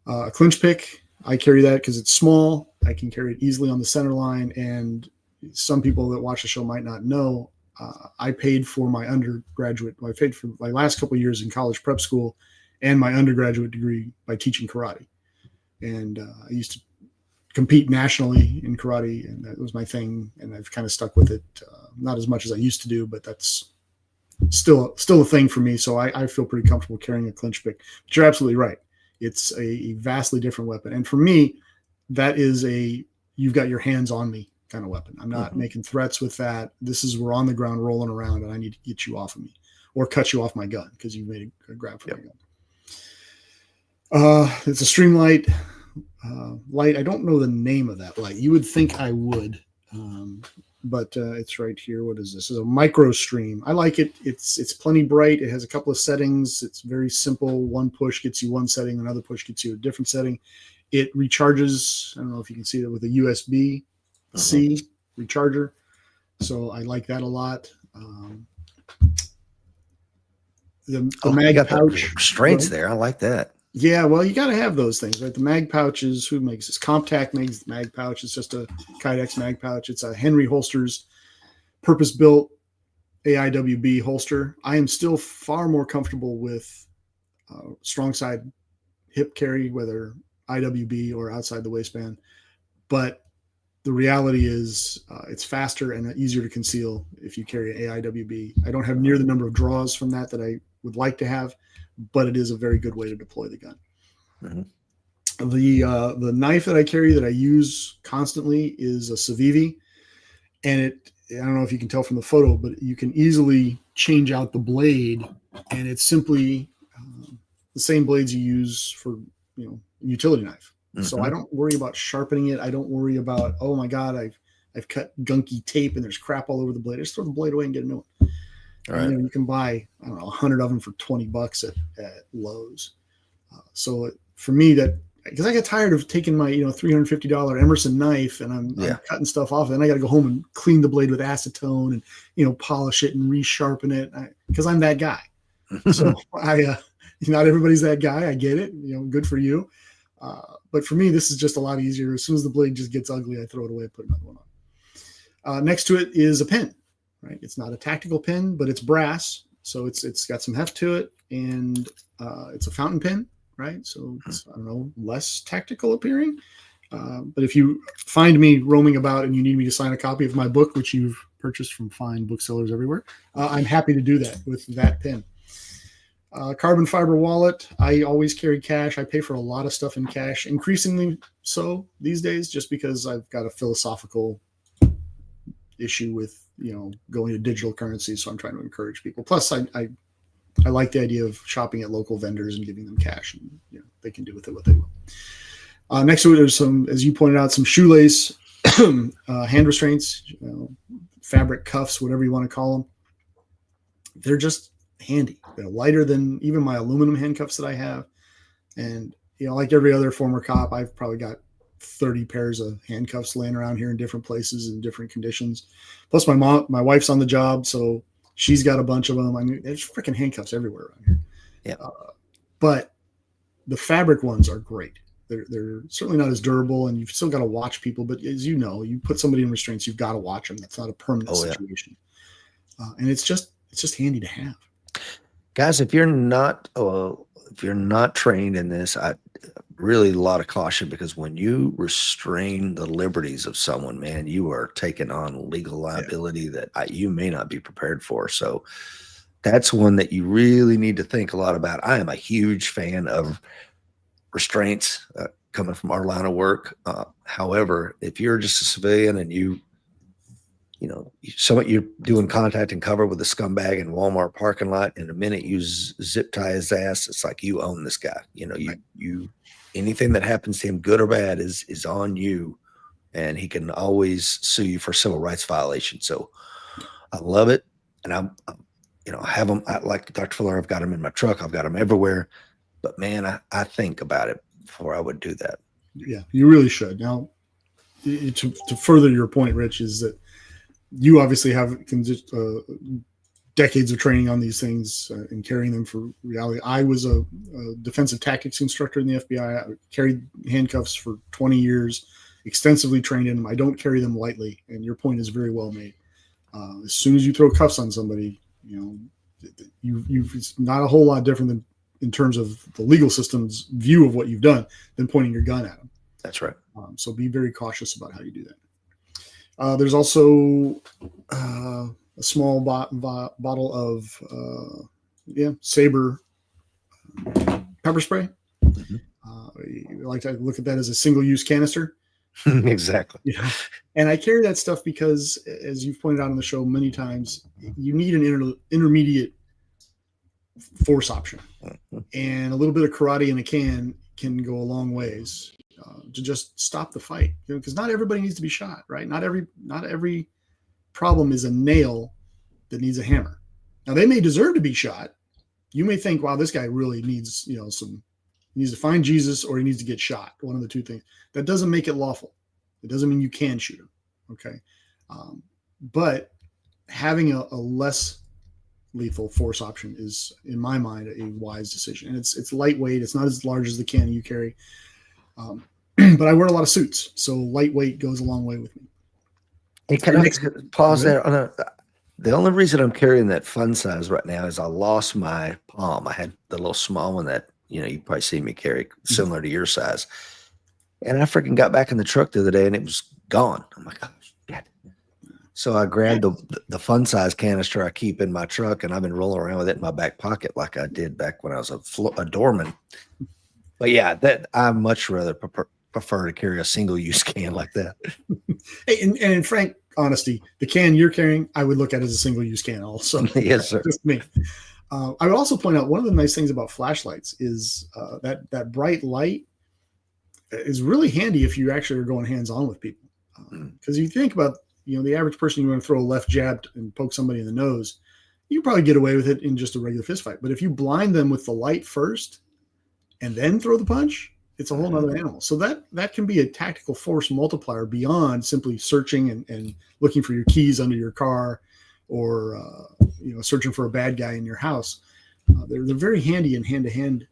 A clinch pick, I carry that because it's small. I can carry it easily on the center line, and some people that watch the show might not know, I paid for my undergraduate. I paid for my last couple of years in college prep school and my undergraduate degree by teaching karate. And I used to compete nationally in karate, and that was my thing. And I've kind of stuck with it, not as much as I used to do, but that's still a thing for me. So I feel pretty comfortable carrying a clinch pick. But you're absolutely right. It's a vastly different weapon. And for me, that is you've got your hands on me kind of weapon. I'm not making threats with that. We're on the ground rolling around, and I need to get you off of me or cut you off my gun because you made a grab for my gun. It's a streamlight light. I don't know the name of that light. You would think I would, but it's right here. What is this? It's a micro stream. I like it. It's plenty bright. It has a couple of settings. It's very simple. One push gets you one setting. Another push gets you a different setting. It recharges. I don't know if you can see it with a USB-C recharger. So I like that a lot. The mag pouch restraints there. I like that. Yeah, well, you got to have those things, right? The mag pouches. Who makes this? Comptac makes the mag pouch. It's just a Kydex mag pouch. It's a Henry Holsters purpose-built AIWB holster. I am still far more comfortable with strong side hip carry, whether IWB or outside the waistband. But the reality is it's faster and easier to conceal if you carry an AIWB. I don't have near the number of draws from that I would like to have, but it is a very good way to deploy the gun. The knife that I carry that I use constantly is a Civivi, and I don't know if you can tell from the photo, but you can easily change out the blade, and it's simply the same blades you use for a utility knife. So I don't worry about sharpening it. I don't worry about, oh my God, I've cut gunky tape and there's crap all over the blade. I just throw the blade away and get a new one. Right. You can buy, I don't know, 100 of them for $20 at Lowe's. So for me, because I got tired of taking my $350 Emerson knife and I'm cutting stuff off, and I got to go home and clean the blade with acetone and polish it and resharpen it because I'm that guy. So not everybody's that guy. I get it. Good for you. But for me, this is just a lot easier. As soon as the blade just gets ugly, I throw it away, put another one on. Next to it is a pen. Right, it's not a tactical pen, but it's brass, so it's got some heft to it, and it's a fountain pen, right? So it's, I don't know, less tactical appearing. But if you find me roaming about and you need me to sign a copy of my book, which you've purchased from fine booksellers everywhere, I'm happy to do that with that pen. Carbon fiber wallet. I always carry cash. I pay for a lot of stuff in cash, increasingly so these days, just because I've got a philosophical issue with going to digital currency. So I'm trying to encourage people. Plus, I like the idea of shopping at local vendors and giving them cash, and they can do with it what they will. Next to it, there's some, as you pointed out, some shoelace hand restraints, fabric cuffs, whatever you want to call them. They're just handy. They're lighter than even my aluminum handcuffs that I have. And, like every other former cop, I've probably got 30 pairs of handcuffs laying around here in different places in different conditions. Plus my wife's on the job, so she's got a bunch of them. I mean, there's freaking handcuffs everywhere around here. Yeah. But the fabric ones are great. They're certainly not as durable, and you've still got to watch people. But as you know, you put somebody in restraints, you've got to watch them. That's not a permanent situation. And it's just handy to have. Guys, if you're not trained in this, really a lot of caution, because when you restrain the liberties of someone, man, you are taking on legal liability that you may not be prepared for. So that's one that you really need to think a lot about. I am a huge fan of restraints coming from our line of work. However, if you're just a civilian and you you're doing contact and cover with a scumbag in Walmart parking lot, and the minute you zip tie his ass, it's like you own this guy. You anything that happens to him, good or bad, is on you, and he can always sue you for civil rights violation. So I love it, and I have them. Like Dr. Fuller, I've got them in my truck. I've got them everywhere. But man, I think about it before I would do that. Yeah, you really should. Now, to further your point, Rich, is that you obviously have decades of training on these things and carrying them for reality. I was a defensive tactics instructor in the FBI. I carried handcuffs for 20 years, extensively trained in them. I don't carry them lightly, and your point is very well made. As soon as you throw cuffs on somebody, it's not a whole lot different than in terms of the legal system's view of what you've done than pointing your gun at them. That's right. So be very cautious about how you do that. There's also a small bottle of Sabre pepper spray. I like to look at that as a single-use canister. Exactly. And I carry that stuff because, as you've pointed out on the show many times, you need an intermediate force option, and a little bit of karate in a can go a long ways to just stop the fight. Because not everybody needs to be shot, right? Not every problem is a nail that needs a hammer. Now, they may deserve to be shot. You may think, wow, this guy really needs, he needs to find Jesus or he needs to get shot. One of the two things. That doesn't make it lawful. It doesn't mean you can shoot him. Okay. But having a less lethal force option is, in my mind, a wise decision. And it's lightweight. It's not as large as the can you carry. But I wear a lot of suits, so lightweight goes a long way with me. Hey, can I pause there? The only reason I'm carrying that fun size right now is I lost my palm. I had the little small one that, you probably see me carry similar to your size. And I freaking got back in the truck the other day and it was gone. I'm like, oh, shit. So I grabbed the fun size canister I keep in my truck, and I've been rolling around with it in my back pocket like I did back when I was a doorman. But yeah, that I much rather prefer to carry a single-use can like that. Hey, and in frank honesty, the can you're carrying, I would look at as a single-use can also. Yes, sir. Just me. I would also point out one of the nice things about flashlights is that bright light is really handy if you actually are going hands-on with people. Because you think about, the average person, you want to throw a left jab and poke somebody in the nose, you can probably get away with it in just a regular fist fight. But if you blind them with the light first and then throw the punch, it's a whole other animal. So that can be a tactical force multiplier beyond simply searching and looking for your keys under your car or searching for a bad guy in your house. They're very handy in hand-to-hand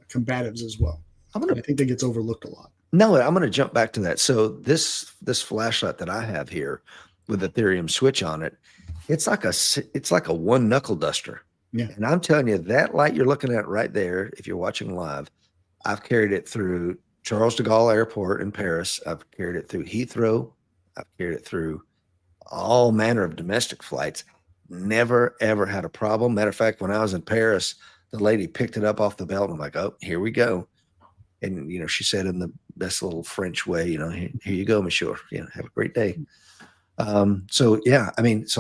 combatives as well. I think that gets overlooked a lot. No, I'm going to jump back to that. So this flashlight that I have here with the Ethereum switch on it, it's like a one knuckle duster. Yeah. And I'm telling you, that light you're looking at right there, if you're watching live, I've carried it through Charles de Gaulle Airport in Paris. I've carried it through Heathrow. I've carried it through all manner of domestic flights. Never, ever had a problem. Matter of fact, when I was in Paris, the lady picked it up off the belt. I'm like, oh, here we go. And, she said in the best little French way, here you go, monsieur. Have a great day. So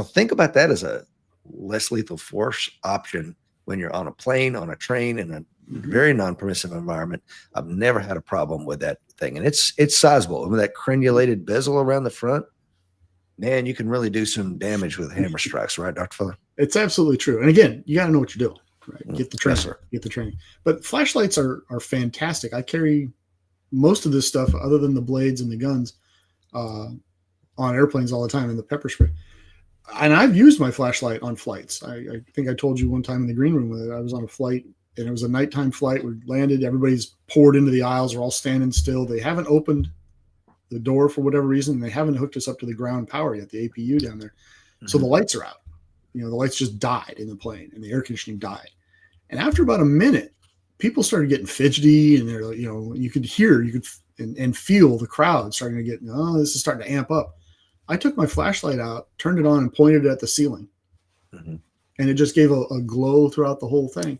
think about that as a less lethal force option when you're on a plane, on a train, in a very non-permissive environment. I've never had a problem with that thing. And it's sizable. With that crenulated bezel around the front, man, you can really do some damage with hammer strikes, right, Dr. Fuller? It's absolutely true. And again, you got to know what you're doing. Right? Get the training. Yes, get the training. But flashlights are fantastic. I carry most of this stuff, other than the blades and the guns, on airplanes all the time, and the pepper spray. And I've used my flashlight on flights. I think I told you one time in the green room with it. I was on a flight, and it was a nighttime flight. We landed. Everybody's poured into the aisles. We're all standing still. They haven't opened the door for whatever reason. And they haven't hooked us up to the ground power yet, the APU down there. So the lights are out. The lights just died in the plane, and the air conditioning died. And after about a minute, people started getting fidgety, and they're you could hear, and feel the crowd starting to get, this is starting to amp up. I took my flashlight out, turned it on, and pointed it at the ceiling. And it just gave a glow throughout the whole thing.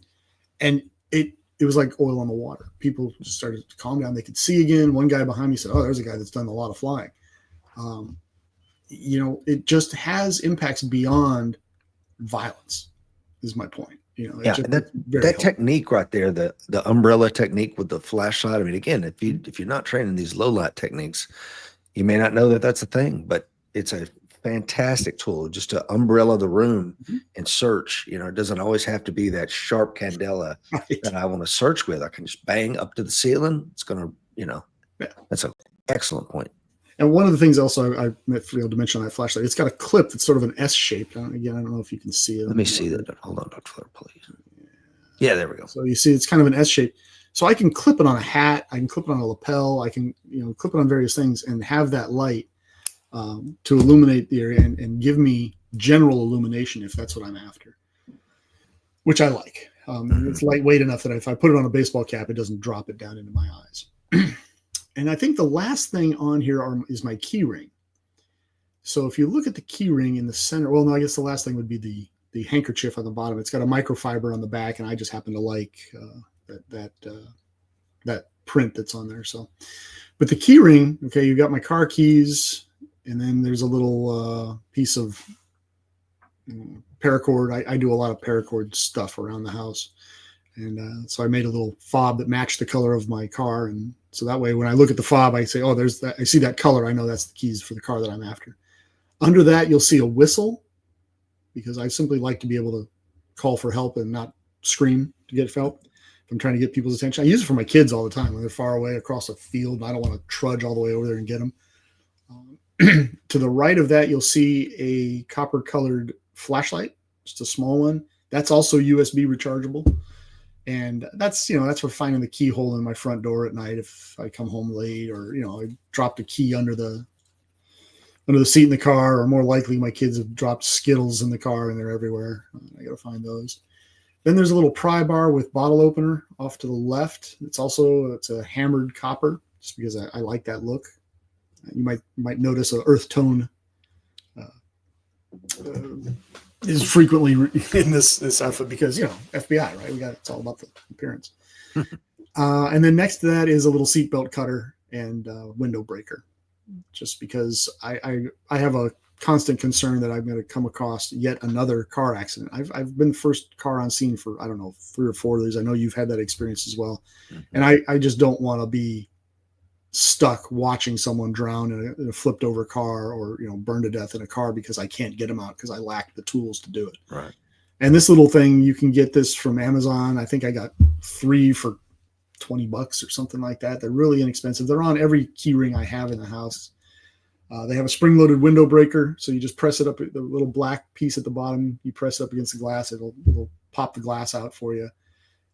And it was like oil on the water. People just started to calm down. They could see again. One guy behind me said, oh, there's a guy that's done a lot of flying. it just has impacts beyond violence, is my point. Yeah, and that technique right there, the umbrella technique with the flashlight. I mean, again, if you're not trained in these low light techniques, you may not know that that's a thing, but it's a fantastic tool just to umbrella the room and search. It doesn't always have to be that sharp candela that I want to search with. I can just bang up to the ceiling. It's going to, that's an excellent point. And one of the things also I failed to mention on that flashlight, it's got a clip that's sort of an S shape. Again, I don't know if you can see it. Let me see that. Hold on, Dr. Fuller, please. Yeah, there we go. So you see it's kind of an S shape. So I can clip it on a hat. I can clip it on a lapel. I can, clip it on various things and have that light to illuminate the area and give me general illumination if that's what I'm after, which I like. It's lightweight enough that if I put it on a baseball cap, it doesn't drop it down into my eyes. And I think the last thing on here is my key ring. So if you look at the key ring in the center, well, no, I guess the last thing would be the handkerchief on the bottom. It's got a microfiber on the back, and I just happen to like that print that's on there. So, but the key ring, okay, you got my car keys, and then there's a little piece of paracord. I do a lot of paracord stuff around the house. And so I made a little fob that matched the color of my car. And so that way, when I look at the fob, I say, oh, there's that. I see that color. I know that's the keys for the car that I'm after. Under that, you'll see a whistle, because I simply like to be able to call for help and not scream to get help. If I'm trying to get people's attention, I use it for my kids all the time when they're far away across a field and I don't want to trudge all the way over there and get them. To the right of that, you'll see a copper colored flashlight, just a small one. That's also USB rechargeable. And that's for finding the keyhole in my front door at night if I come home late, or, I dropped a key under the seat in the car, or more likely my kids have dropped Skittles in the car and they're everywhere. I got to find those. Then there's a little pry bar with bottle opener off to the left. It's a hammered copper, just because I like that look. You might notice an earth tone is frequently in this outfit because, FBI, right? It's all about the appearance. And then next to that is a little seatbelt cutter and window breaker, just because I have a constant concern that I'm going to come across yet another car accident. I've been the first car on scene for, I don't know, 3 or 4 of these. I know you've had that experience as well. And I just don't want to be stuck watching someone drown in a flipped over car, or, burn to death in a car because I can't get them out because I lack the tools to do it. Right. And this little thing, you can get this from Amazon. I think I got 3 for $20 or something like that. They're really inexpensive. They're on every key ring I have in the house. They have a spring-loaded window breaker, so you just press it up, the little black piece at the bottom, you press it up against the glass, it'll pop the glass out for you.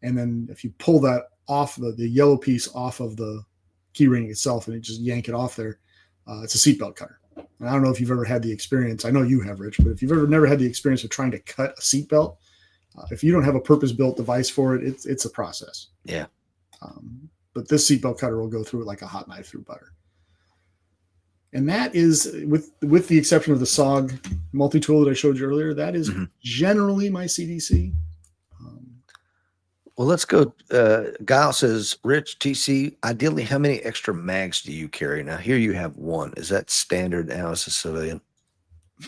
And then if you pull that off, the yellow piece off of the key ring itself, and just yank it off there, it's a seatbelt cutter. And I don't know if you've ever had the experience. I know you have, Rich, but if you've never had the experience of trying to cut a seatbelt, if you don't have a purpose-built device for it, it's a process. Yeah. But this seatbelt cutter will go through it like a hot knife through butter. And that is, with the exception of the SOG multi-tool that I showed you earlier, that is generally my CDC. Well, let's go. Guile says, Rich, TC, ideally, how many extra mags do you carry? Now, here you have 1. Is that standard now as a civilian?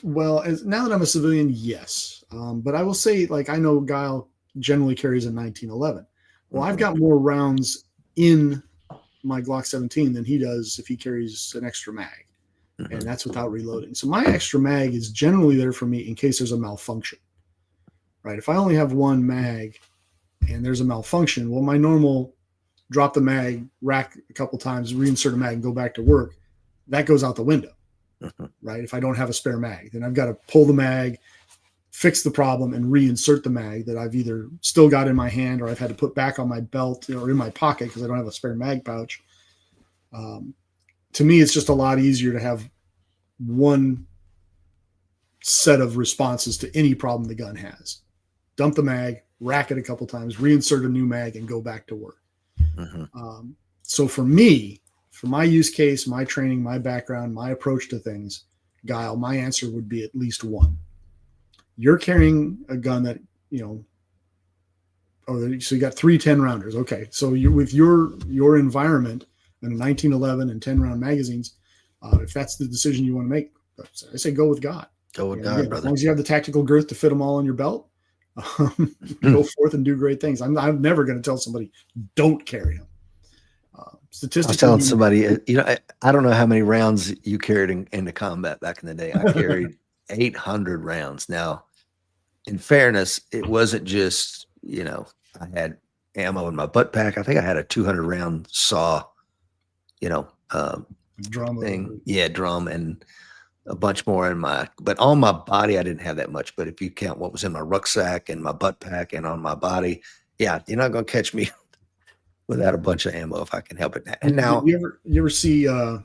Well, now that I'm a civilian, yes. But I will say, I know Guile generally carries a 1911. Well, I've got more rounds in my Glock 17 than he does if he carries an extra mag. And that's without reloading. So my extra mag is generally there for me in case there's a malfunction, right? If I only have 1 mag and there's a malfunction, well, my normal drop the mag, rack a couple times, reinsert a mag, and go back to work, that goes out the window, right? If I don't have a spare mag, then I've got to pull the mag, fix the problem, and reinsert the mag that I've either still got in my hand or I've had to put back on my belt or in my pocket because I don't have a spare mag pouch. To me, it's just a lot easier to have 1 set of responses to any problem the gun has. Dump the mag, rack it a couple times, reinsert a new mag, and go back to work. So for me, for my use case, my training, my background, my approach to things, Guile, my answer would be at least 1. You're carrying a gun that, so you got 3 10-rounders. Okay. So you, with your environment and a 1911 and 10-round magazines, if that's the decision you want to make, But I say go with God. Go with And God, again, as brother. long as you have the tactical girth to fit them all in your belt, go forth and do great things. I'm never going to tell somebody don't carry them. Statistically, I was telling somebody, I don't know how many rounds you carried into combat back in the day. I carried 800 rounds. Now, in fairness, it wasn't just, I had ammo in my butt pack. I think I had a 200 round saw, drama thing. Yeah, drum, and a bunch more but on my body, I didn't have that much. But if you count what was in my rucksack and my butt pack and on my body, yeah, you're not going to catch me without a bunch of ammo if I can help it. And now, you ever see a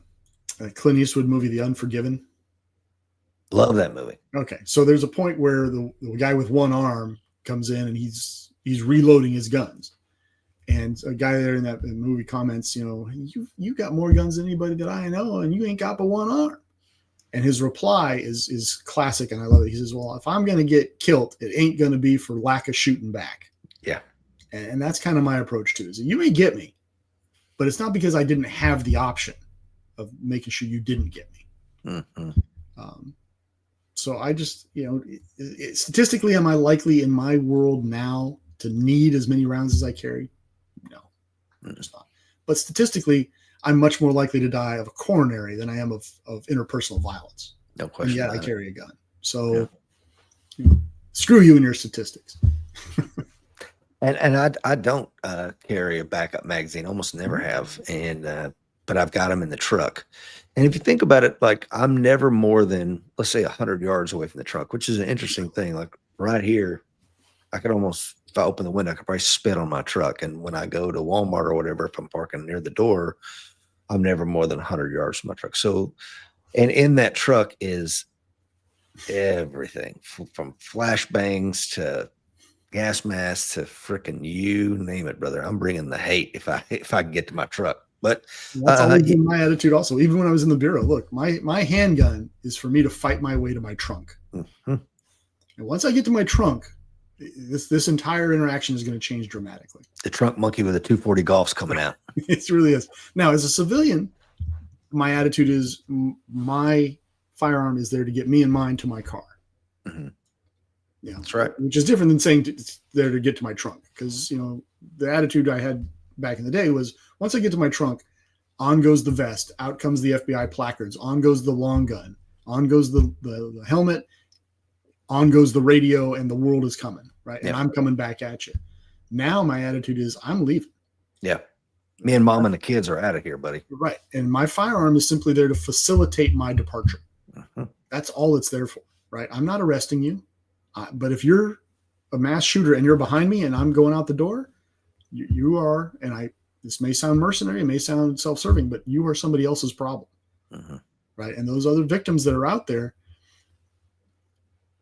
Clint Eastwood movie, The Unforgiven? love that movie. Okay, so there's a point where the guy with one arm comes in and he's reloading his guns, and a guy there in that movie comments, you got more guns than anybody that I know, and you ain't got but one arm. And his reply is classic, and I love it. He says, "Well, if I'm going to get killed, it ain't going to be for lack of shooting back." Yeah. And that's kind of my approach to it. Is you may get me, but it's not because I didn't have the option of making sure you didn't get me. So I just, statistically, am I likely in my world now to need as many rounds as I carry? No, I'm just not. But statistically, I'm much more likely to die of a coronary than I am of interpersonal violence. No question. And yet I carry a gun. So screw you and your statistics. And I don't carry a backup magazine, almost never have. And but I've got them in the truck. And if you think about it, like I'm never more than, let's say, 100 yards away from the truck, which is an interesting thing. Like right here, I could almost, if I open the window, I could probably spit on my truck. And when I go to Walmart or whatever, if I'm parking near the door, I'm never more than 100 yards from my truck. So, and in that truck is everything from flashbangs to gas masks to freaking you name it, brother. I'm bringing the hate if I can get to my truck. But that's always been my attitude also. Even when I was in the Bureau, look, my handgun is for me to fight my way to my trunk. And once I get to my trunk, this entire interaction is going to change dramatically. The trunk monkey with a 240 Golf's coming out. It really is. Now, as a civilian, my attitude is my firearm is there to get me and mine to my car. Yeah, that's right. Which is different than saying it's there to get to my trunk. Because, the attitude I had back in the day was once I get to my trunk, on goes the vest, out comes the FBI placards, on goes the long gun, on goes the helmet, on goes the radio, and the world is coming, right? And I'm coming back at you. Now my attitude is I'm leaving. Yeah. Me and mom and the kids are out of here, buddy. Right. And my firearm is simply there to facilitate my departure. That's all it's there for, right? I'm not arresting you. But if you're a mass shooter and you're behind me and I'm going out the door, you are, and this may sound mercenary, it may sound self-serving, but you are somebody else's problem, right? And those other victims that are out there,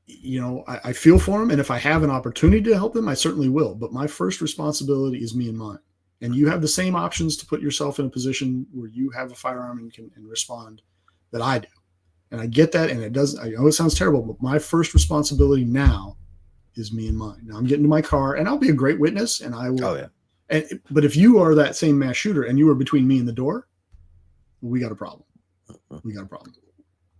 I feel for them. And if I have an opportunity to help them, I certainly will. But my first responsibility is me and mine. And you have the same options to put yourself in a position where you have a firearm and can respond that I do. And I get that. And I know it sounds terrible, but my first responsibility now is me and mine. Now I'm getting to my car and I'll be a great witness and I will. Oh, yeah. But if you are that same mass shooter and you are between me and the door, we got a problem. We got a problem.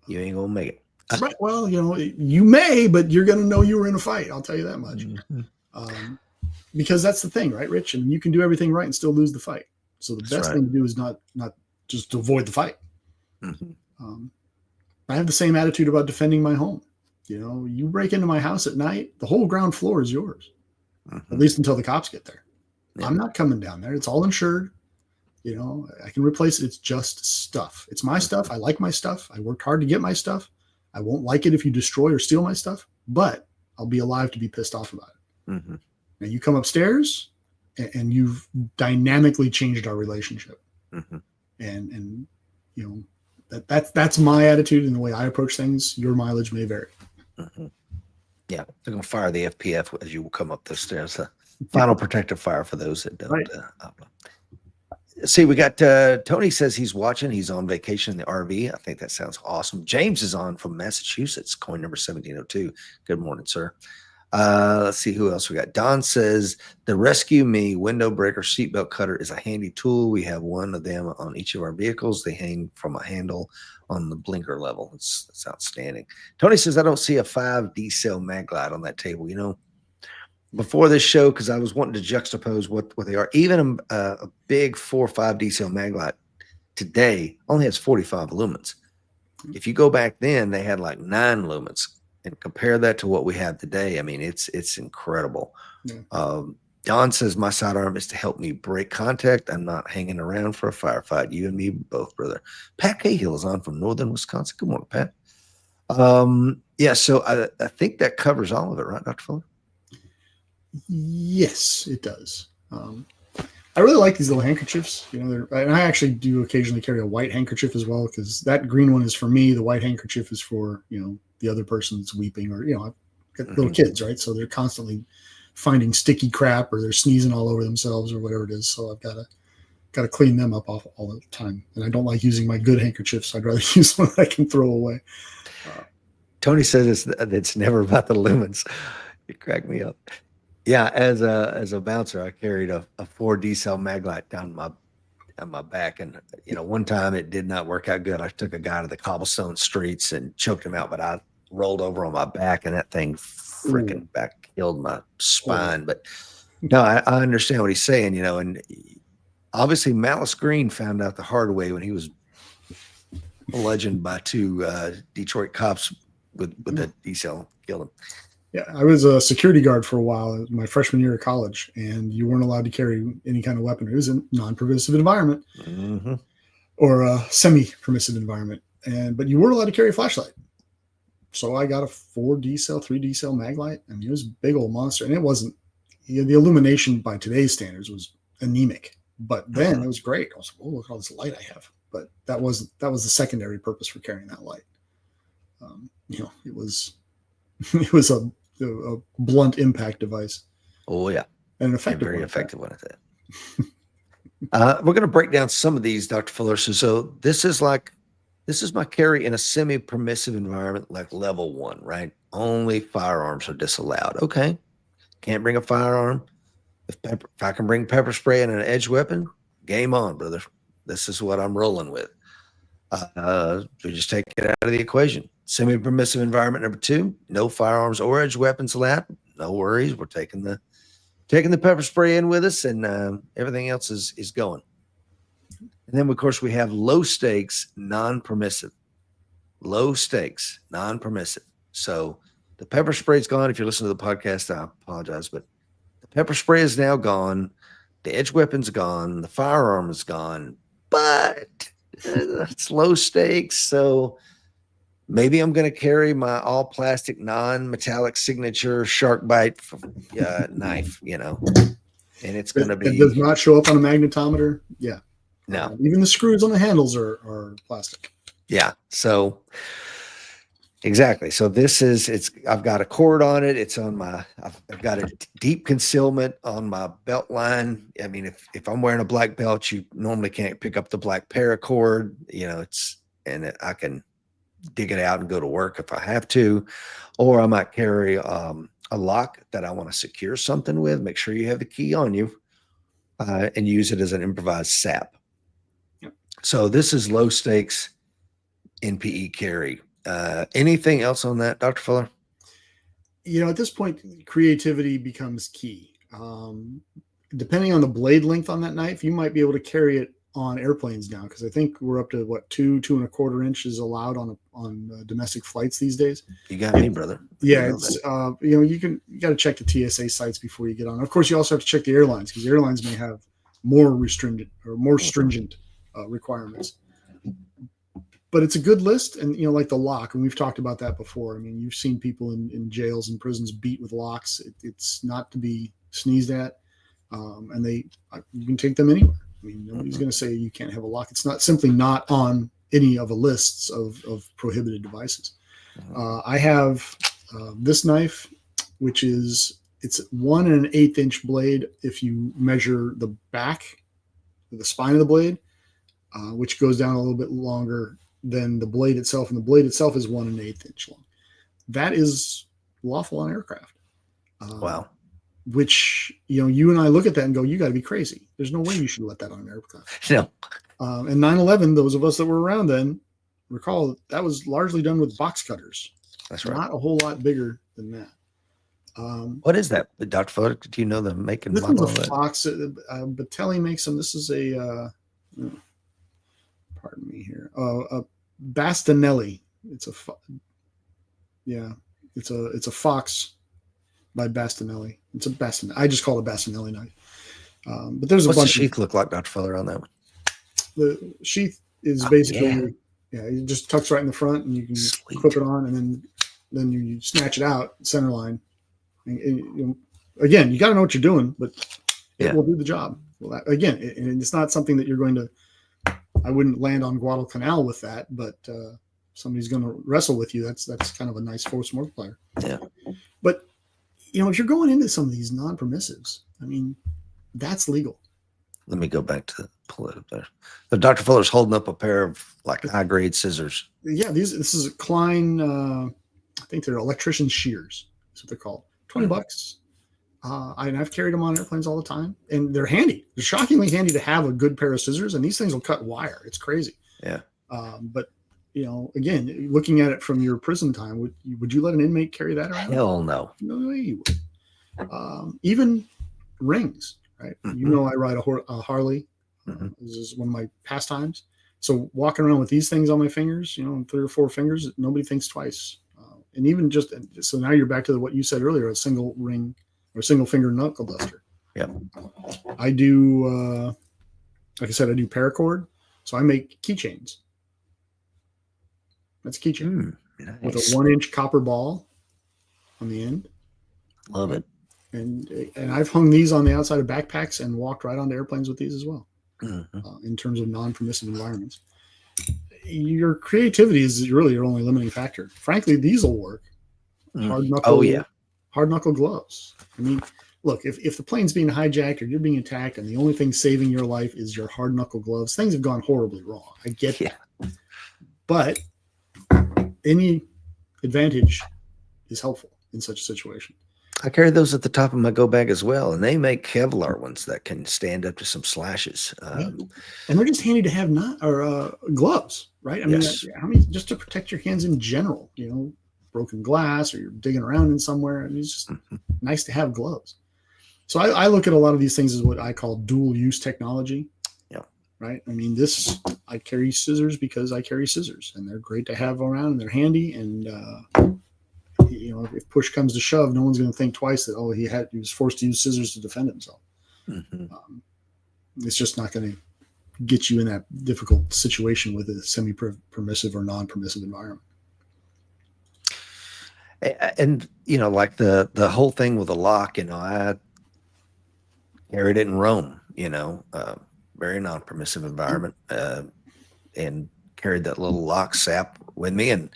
You ain't going to make it. Right. Well, you may, but you're going to know you were in a fight. I'll tell you that much. Because that's the thing, right, Rich? And you can do everything right and still lose the fight. So the best thing to do is not just to avoid the fight. I have the same attitude about defending my home. You break into my house at night, the whole ground floor is yours, at least until the cops get there. I'm not coming down there. It's all insured. I can replace it. It's just stuff. It's my stuff. I like my stuff. I worked hard to get my stuff. I won't like it if you destroy or steal my stuff, but I'll be alive to be pissed off about it. Now you come upstairs and you've dynamically changed our relationship. And that's my attitude and the way I approach things. Your mileage may vary. Yeah. They're going to fire the FPF as you come up the stairs. Final protective fire for those that don't. See, we got Tony says he's watching. He's on vacation in the RV. I think that sounds awesome. James is on from Massachusetts, coin number 1702. Good morning, sir. Let's see who else we got. Don says the Rescue Me window breaker seatbelt cutter is a handy tool. We have one of them on each of our vehicles. They hang from a handle on the blinker level. It's outstanding. Tony says I don't see a 5D cell mag light on that table. You know, before this show, because I was wanting to juxtapose what they are. Even a big 4 or 5D cell mag light today only has 45 lumens. If you go back then, they had like 9 lumens. And compare that to what we have today. I mean, it's incredible. Yeah. Don says my sidearm is to help me break contact. I'm not hanging around for a firefight. You and me both, brother. Pat Cahill is on from northern Wisconsin. Good morning, Pat. Yeah, so I think that covers all of it, right, Dr. Fuller? Yes, it does. I really like these little handkerchiefs. You know, and I actually do occasionally carry a white handkerchief as well, because that green one is for me. The white handkerchief is for, you know, the other person's weeping, or, you know, I've got little kids, right? So they're constantly finding sticky crap, or they're sneezing all over themselves, or whatever it is. So I've got to clean them up all the time. And I don't like using my good handkerchiefs. I'd rather use one that I can throw away. Tony says it's never about the lumens. It cracked me up. Yeah, as a bouncer, I carried a 4D cell mag light down my back, and you know, one time it did not work out good. I took a guy to the cobblestone streets and choked him out, but I rolled over on my back, and that thing freaking back killed my spine. But no, I understand what he's saying, you know, and obviously Malice Green found out the hard way when he was bludgeoned by 2 Detroit cops with the D-cell, killed him. Yeah, I was a security guard for a while, my freshman year of college, and you weren't allowed to carry any kind of weapon. It was a non-permissive environment, or a semi-permissive environment, but you weren't allowed to carry a flashlight. So I got a 4D cell, 3D cell mag light. I mean, it was a big old monster, and it wasn't, you know, the illumination by today's standards was anemic, but then it was great. I was like, oh, look at all this light I have. But that was the secondary purpose for carrying that light. You know, it was a blunt impact device. Oh yeah, and an effective, very effective one at that. We're going to break down some of these, Dr. Fuller. So this is my carry in a semi-permissive environment, like level 1, right? Only firearms are disallowed. Okay, can't bring a firearm. If I can bring pepper spray and an edge weapon, game on, brother. This is what I'm rolling with. We just take it out of the equation. Semi-permissive environment number 2, no firearms or edge weapons allowed. No worries. We're taking the pepper spray in with us, and everything else is going. And then, of course, we have low stakes, non-permissive. Low stakes, non-permissive. So the pepper spray is gone. If you're listening to the podcast, I apologize, but the pepper spray is now gone. The edge weapon's gone. The firearm is gone. But it's low stakes, so maybe I'm going to carry my all plastic, non-metallic signature shark bite knife, you know, and it's going to be. It does not show up on a magnetometer. Yeah. No. Even the screws on the handles are plastic. Yeah. So exactly. So I've got a cord on it. It's on I've got a deep concealment on my belt line. I mean, if I'm wearing a black belt, you normally can't pick up the black paracord, you know, I can dig it out and go to work if I have to, or I might carry a lock that I want to secure something with. Make sure you have the key on you, and use it as an improvised sap. Yep. So this is low stakes NPE carry. Anything else on that, Dr. Fuller? You know, at this point, creativity becomes key. Depending on the blade length on that knife, you might be able to carry it on airplanes now, because I think we're up to 2.25 inches allowed on domestic flights these days. You got me, brother. Yeah, it's you know, you got to check the TSA sites before you get on. Of course, you also have to check the airlines, because the airlines may have more stringent requirements. But it's a good list, and you know, like the lock, and we've talked about that before. I mean, you've seen people in jails and prisons beat with locks. It's not to be sneezed at, and you can take them anywhere. I mean, nobody's going to say you can't have a lock. It's not simply not on any of the lists of prohibited devices. I have this knife, which it's 1 1/8 inch blade if you measure the back, the spine of the blade, which goes down a little bit longer than the blade itself, and the blade itself is 1 1/8 inch long. That is lawful on aircraft. Wow. Which, you and I look at that and go, you got to be crazy. There's no way you should let that on an aircraft. No. And 9/11, those of us that were around then recall that was largely done with box cutters. That's right. Not a whole lot bigger than that. What is that, Dr. Fuller? Do you know the make and This model one's of a it? Fox. Batelli makes them. This is a, pardon me here, a Bastinelli. It's a, it's a Fox by Bastinelli. It's a Bastinelli. I just call it a Bastinelli knife. But there's What's a the bunch. sheath look like, Dr. Fuller, on that one? The sheath is basically, it just tucks right in the front, and you can clip it on, and then you snatch it out center line. And, again, you got to know what you're doing, but it will do the job. Well, again, it's not something that you're going to. I wouldn't land on Guadalcanal with that, but somebody's going to wrestle with you. That's kind of a nice force multiplier. Yeah. But if you're going into some of these non-permissives, I mean, that's legal. Let me go back to pull it up there. So Dr. Fuller's holding up a pair of like high grade scissors. Yeah, this is a Klein. I think they're electrician shears. That's what they're called. $20. I've carried them on airplanes all the time, and they're handy. They're shockingly handy to have a good pair of scissors, and these things will cut wire. It's crazy. Yeah. But again, looking at it from your prison time, would you let an inmate carry that around? Hell no. No way you would. Even rings, right? Mm-hmm. I ride a Harley. Mm-hmm. This is one of my pastimes. So walking around with these things on my fingers, 3 or 4 fingers, nobody thinks twice. And even so now you're back to what you said earlier, a single ring or single finger knuckle duster. Yeah. I do, like I said, I do paracord. So I make keychains. That's a keychain nice. with a 1-inch copper ball on the end. Love it. And I've hung these on the outside of backpacks and walked right onto airplanes with these as well. In terms of non-permissive environments. Your creativity is really your only limiting factor. Frankly, these will work. Hard knuckle gloves. I mean, look, if the plane's being hijacked or you're being attacked and the only thing saving your life is your hard knuckle gloves, things have gone horribly wrong. I get that. But any advantage is helpful in such a situation. I carry those at the top of my go bag as well, and they make Kevlar ones that can stand up to some slashes. And they're just handy to have gloves, right? I mean, just to protect your hands in general, broken glass or you're digging around in somewhere. I mean, it's just nice to have gloves. So I look at a lot of these things as what I call dual use technology. Yeah. Right. I mean, I carry scissors because I carry scissors, and they're great to have around, and they're handy. And, if push comes to shove, no one's going to think twice that, he was forced to use scissors to defend himself. It's just not going to get you in that difficult situation with a semi-permissive or non-permissive environment. And, like the whole thing with the lock, I carried it in Rome, very non-permissive environment, and carried that little lock sap with me. And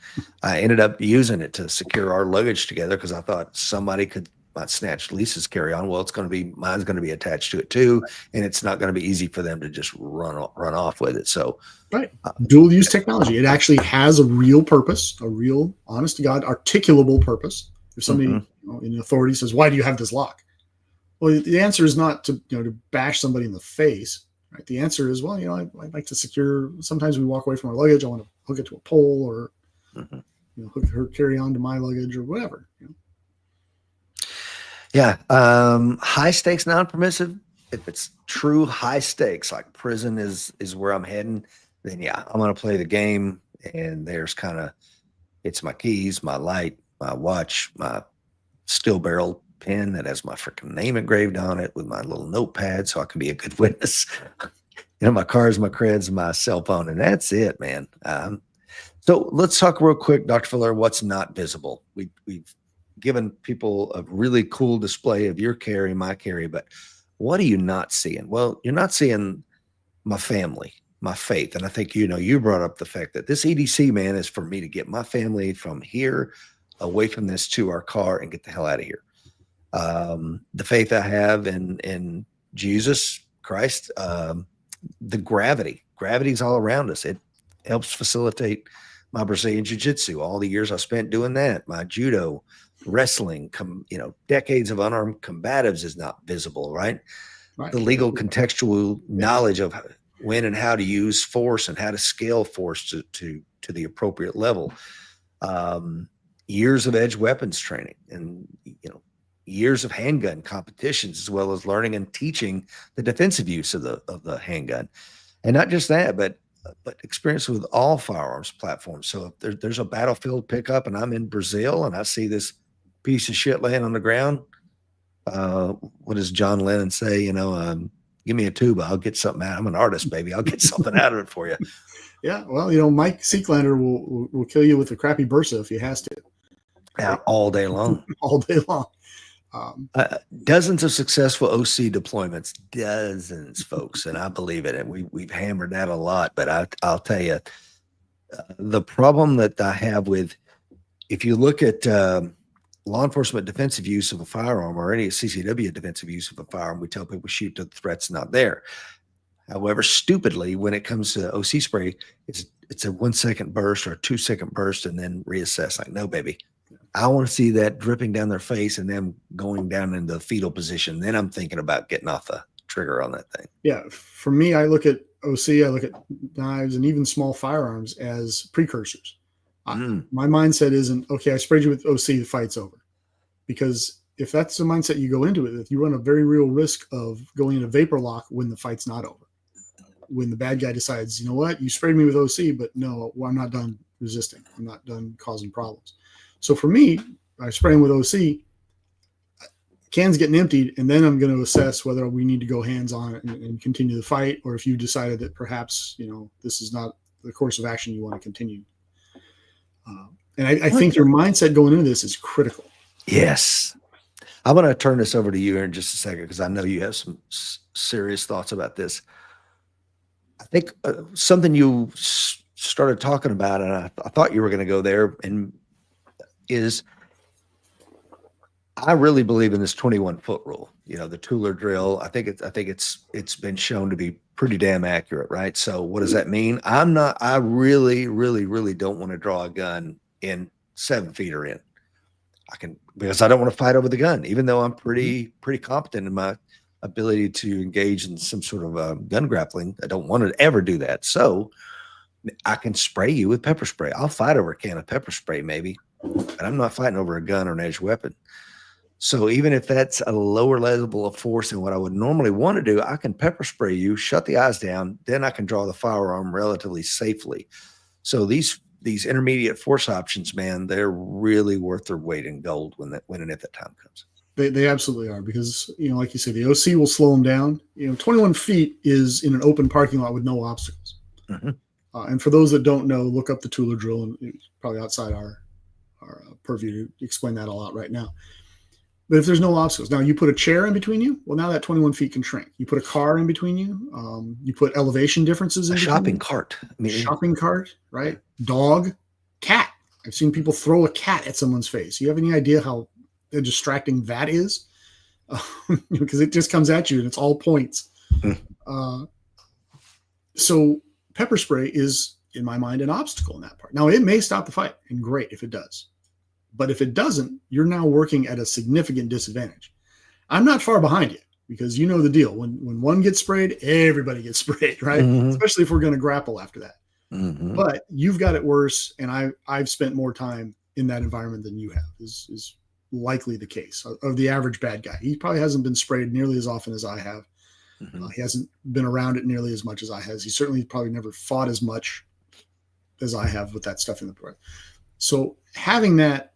I ended up using it to secure our luggage together because I thought somebody might snatch Lisa's carry-on. Well, mine's going to be attached to it too. And it's not going to be easy for them to just run off with it. So right. Dual use technology. It actually has a real purpose, a real honest to God, articulable purpose. If somebody in authority says, why do you have this lock? Well, the answer is not to bash somebody in the face. Right. The answer is, well, I'd like to secure. Sometimes we walk away from our luggage. I want to hook it to a pole or hook her carry on to my luggage or whatever. Yeah. High stakes non-permissive. If it's true high stakes, like prison is where I'm heading, then I'm going to play the game. And there's it's my keys, my light, my watch, my steel barrel pen that has my freaking name engraved on it with my little notepad so I can be a good witness. My cars, my creds, my cell phone, and that's it, man. So let's talk real quick, Dr. Fuller, what's not visible. We've given people a really cool display of your carry, my carry, but what are you not seeing? Well, you're not seeing my family, my faith. And I think, you brought up the fact that this EDC, man, is for me to get my family from here away from this to our car and get the hell out of here. The faith I have in Jesus Christ, the gravity's all around us. It helps facilitate my Brazilian jiu-jitsu, all the years I spent doing that, my judo, wrestling, decades of unarmed combatives is not visible, right? Right. The legal contextual knowledge of when and how to use force and how to scale force to the appropriate level. Years of edge weapons training, and years of handgun competitions, as well as learning and teaching the defensive use of the handgun. And not just that, but experience with all firearms platforms. So if there's a battlefield pickup and I'm in Brazil and I see this piece of shit laying on the ground, what does John Lennon say? Give me a tuba, I'll get something out. I'm an artist, baby. I'll get something out of it for you. Yeah, well, Mike Seeklander will kill you with a crappy Bursa if he has to. Yeah, all day long. All day long. Dozens of successful OC deployments, dozens, folks, and I believe it. And we've hammered that a lot. But I'll tell you, the problem that I have with, if you look at law enforcement defensive use of a firearm or any CCW defensive use of a firearm, we tell people shoot till the threat's not there. However, stupidly, when it comes to OC spray, it's a 1 second burst or a 2 second burst and then reassess. Like, no, baby. I want to see that dripping down their face and them going down into the fetal position. Then I'm thinking about getting off the trigger on that thing. Yeah. For me, I look at OC, I look at knives and even small firearms as precursors. My mindset isn't, okay, I sprayed you with OC, the fight's over. Because if that's the mindset you go into it, you run a very real risk of going into vapor lock when the fight's not over. When the bad guy decides, you know what, you sprayed me with OC, but no, I'm not done resisting. I'm not done causing problems. So for me, I spray them with OC, cans getting emptied, and then I'm going to assess whether we need to go hands on it and continue the fight, or if you decided that perhaps, this is not the course of action you want to continue. And I think your mindset going into this is critical. Yes. I'm going to turn this over to you here in just a second, because I know you have some serious thoughts about this. I think something you started talking about, and I thought you were going to go there, and is I really believe in this 21-foot rule. The Tueller drill. I think it's been shown to be pretty damn accurate, right? So what does that mean? I really, really, really don't want to draw a gun in 7 feet or in. Because I don't want to fight over the gun, even though I'm pretty competent in my ability to engage in some sort of gun grappling. I don't want to ever do that. So I can spray you with pepper spray. I'll fight over a can of pepper spray, maybe, but I'm not fighting over a gun or an edge weapon. So even if that's a lower level of force than what I would normally want to do, I can pepper spray you, shut the eyes down, then I can draw the firearm relatively safely. So these intermediate force options, man, they're really worth their weight in gold when and if that time comes. They absolutely are, because, like you say, the OC will slow them down. 21 feet is in an open parking lot with no obstacles. Mm-hmm. And for those that don't know, look up the Tueller drill, and it's probably outside our purview to explain that a lot right now. But if there's no obstacles, now you put a chair in between you, well, now that 21 feet can shrink. You put a car in between you. You put elevation differences in between shopping cart. Shopping cart, right? Dog, cat. I've seen people throw a cat at someone's face. You have any idea how distracting that is? Because it just comes at you and it's all points. So pepper spray is, in my mind, an obstacle in that part. Now, it may stop the fight, and great if it does. But if it doesn't, you're now working at a significant disadvantage. I'm not far behind you, because you know the deal. When one gets sprayed, everybody gets sprayed, right? Mm-hmm. Especially if we're going to grapple after that. Mm-hmm. But you've got it worse, and I've spent more time in that environment than you have, is likely the case of the average bad guy. He probably hasn't been sprayed nearly as often as I have. Mm-hmm. He hasn't been around it nearly as much as I has. He certainly probably never fought as much as I have with that stuff in the part. So having that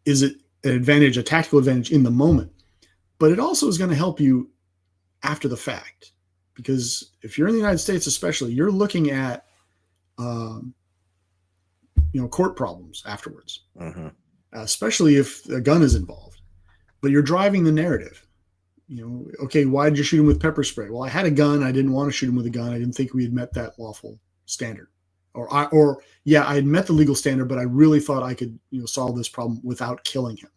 is an advantage, a tactical advantage in the moment, but it also is going to help you after the fact. Because if you're in the United States, especially, you're looking at, court problems afterwards, mm-hmm. Especially if a gun is involved, but you're driving the narrative. Okay, why did you shoot him with pepper spray? Well, I had a gun. I didn't want to shoot him with a gun. I didn't think we had met that lawful standard. I had met the legal standard, but I really thought I could, solve this problem without killing him.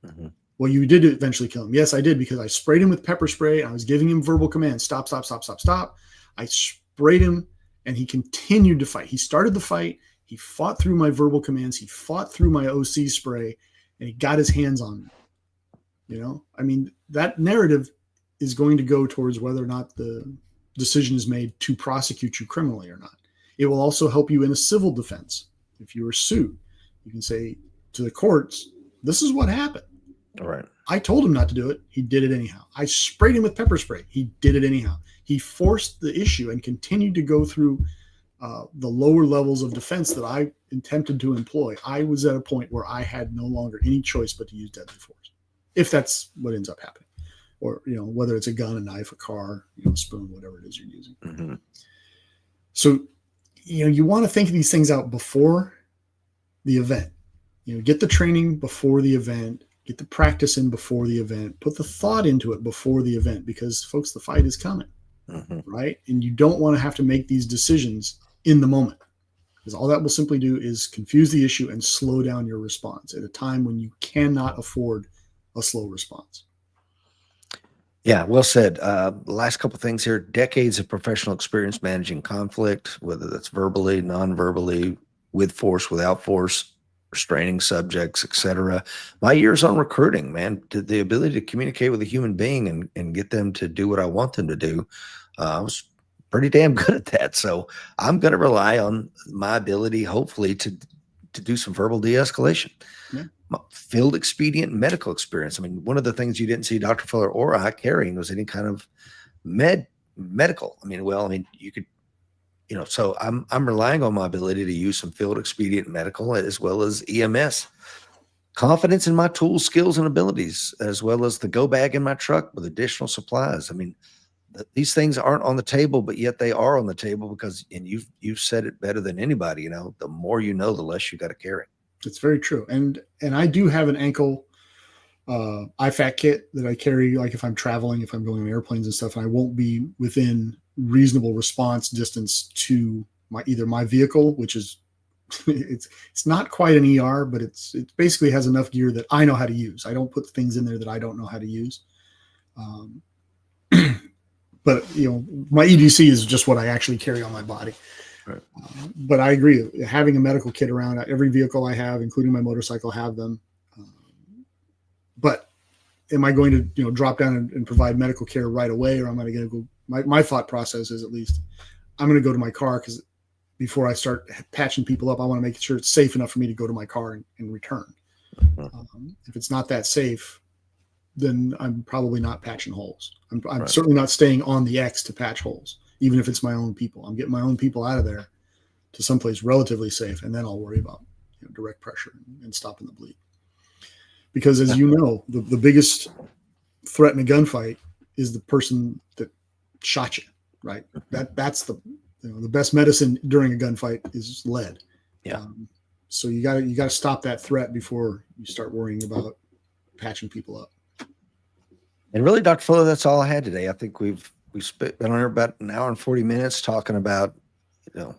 Mm-hmm. Well, you did eventually kill him. Yes, I did, because I sprayed him with pepper spray. I was giving him verbal commands. Stop, stop, stop, stop, stop. I sprayed him, and he continued to fight. He started the fight. He fought through my verbal commands. He fought through my OC spray, and he got his hands on me. You know, I mean, that narrative is going to go towards whether or not the decision is made to prosecute you criminally or not. It will also help you in a civil defense. If you are sued, you can say to the courts, this is what happened. All right. I told him not to do it. He did it anyhow. I sprayed him with pepper spray. He did it anyhow. He forced the issue and continued to go through the lower levels of defense that I attempted to employ. I was at a point where I had no longer any choice but to use deadly force, if that's what ends up happening. Or, you know, whether it's a gun, a knife, a car, you know, a spoon, whatever it is you're using. Mm-hmm. So, you know, you want to think of these things out before the event. You know, get the training before the event, get the practice in before the event, put the thought into it before the event, because folks, the fight is coming, right? And you don't want to have to make these decisions in the moment, because all that will simply do is confuse the issue and slow down your response at a time when you cannot afford a slow response. Yeah, well said. The last couple of things here: decades of professional experience managing conflict, whether that's verbally, non-verbally, with force, without force, restraining subjects, etc. My years on recruiting, man, the ability to communicate with a human being and get them to do what I want them to do, I was pretty damn good at that. So I'm going to rely on my ability, hopefully, to do some verbal de-escalation. Yeah. Field expedient medical experience. I mean, one of the things you didn't see Dr. Fuller or I carrying was any kind of medical. I mean, you could, you know, so I'm relying on my ability to use some field expedient medical as well as EMS. Confidence in my tools, skills, and abilities, as well as the go bag in my truck with additional supplies. I mean, these things aren't on the table, but yet they are on the table because, and you've said it better than anybody, you know, the more you know, the less you got to carry. It's very true. And I do have an ankle IFAC kit that I carry, like if I'm traveling, if I'm going on airplanes and stuff, and I won't be within reasonable response distance to either my vehicle, which is it's not quite an ER, but it basically has enough gear that I know how to use. I don't put things in there that I don't know how to use. But you know, my EDC is just what I actually carry on my body. Right. But I agree. Having a medical kit around, every vehicle I have, including my motorcycle, have them. But am I going to, you know, drop down and provide medical care right away, or am I going to go? My thought process is, at least, I'm going to go to my car, because before I start patching people up, I want to make sure it's safe enough for me to go to my car and return. If it's not that safe, then I'm probably not patching holes. I'm right. Certainly not staying on the X to patch holes, even if it's my own people. I'm getting my own people out of there to someplace relatively safe, and then I'll worry about, you know, direct pressure and stopping the bleed. Because, as you know, the biggest threat in a gunfight is the person that shot you, right? That's the best medicine during a gunfight is lead. Yeah. So you got to stop that threat before you start worrying about patching people up. And really, Dr. Fuller, that's all I had today. I think we've been on here about an hour and 40 minutes talking about, you know,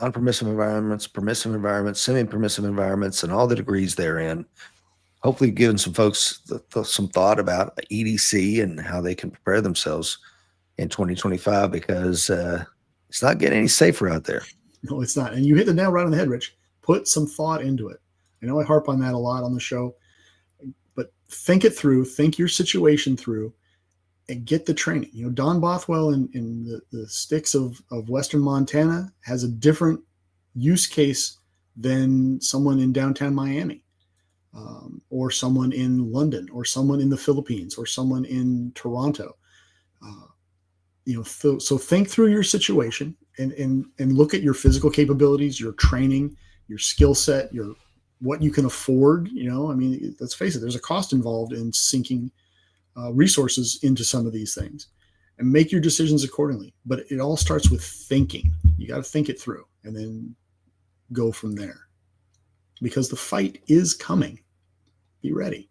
non-permissive environments, permissive environments, semi-permissive environments, and all the degrees therein. Hopefully giving some folks some thought about EDC and how they can prepare themselves in 2025, because it's not getting any safer out there. No, it's not. And you hit the nail right on the head, Rich. Put some thought into it. I know I harp on that a lot on the show, but think it through, think your situation through, and get the training. You know, Don Bothwell in the sticks of Western Montana has a different use case than someone in downtown Miami, or someone in London, or someone in the Philippines, or someone in Toronto. You know, so think through your situation and look at your physical capabilities, your training, your skill set, what you can afford. You know, I mean, let's face it, there's a cost involved in sinking resources into some of these things, and make your decisions accordingly. But it all starts with thinking. You got to think it through and then go from there, because the fight is coming. Be ready.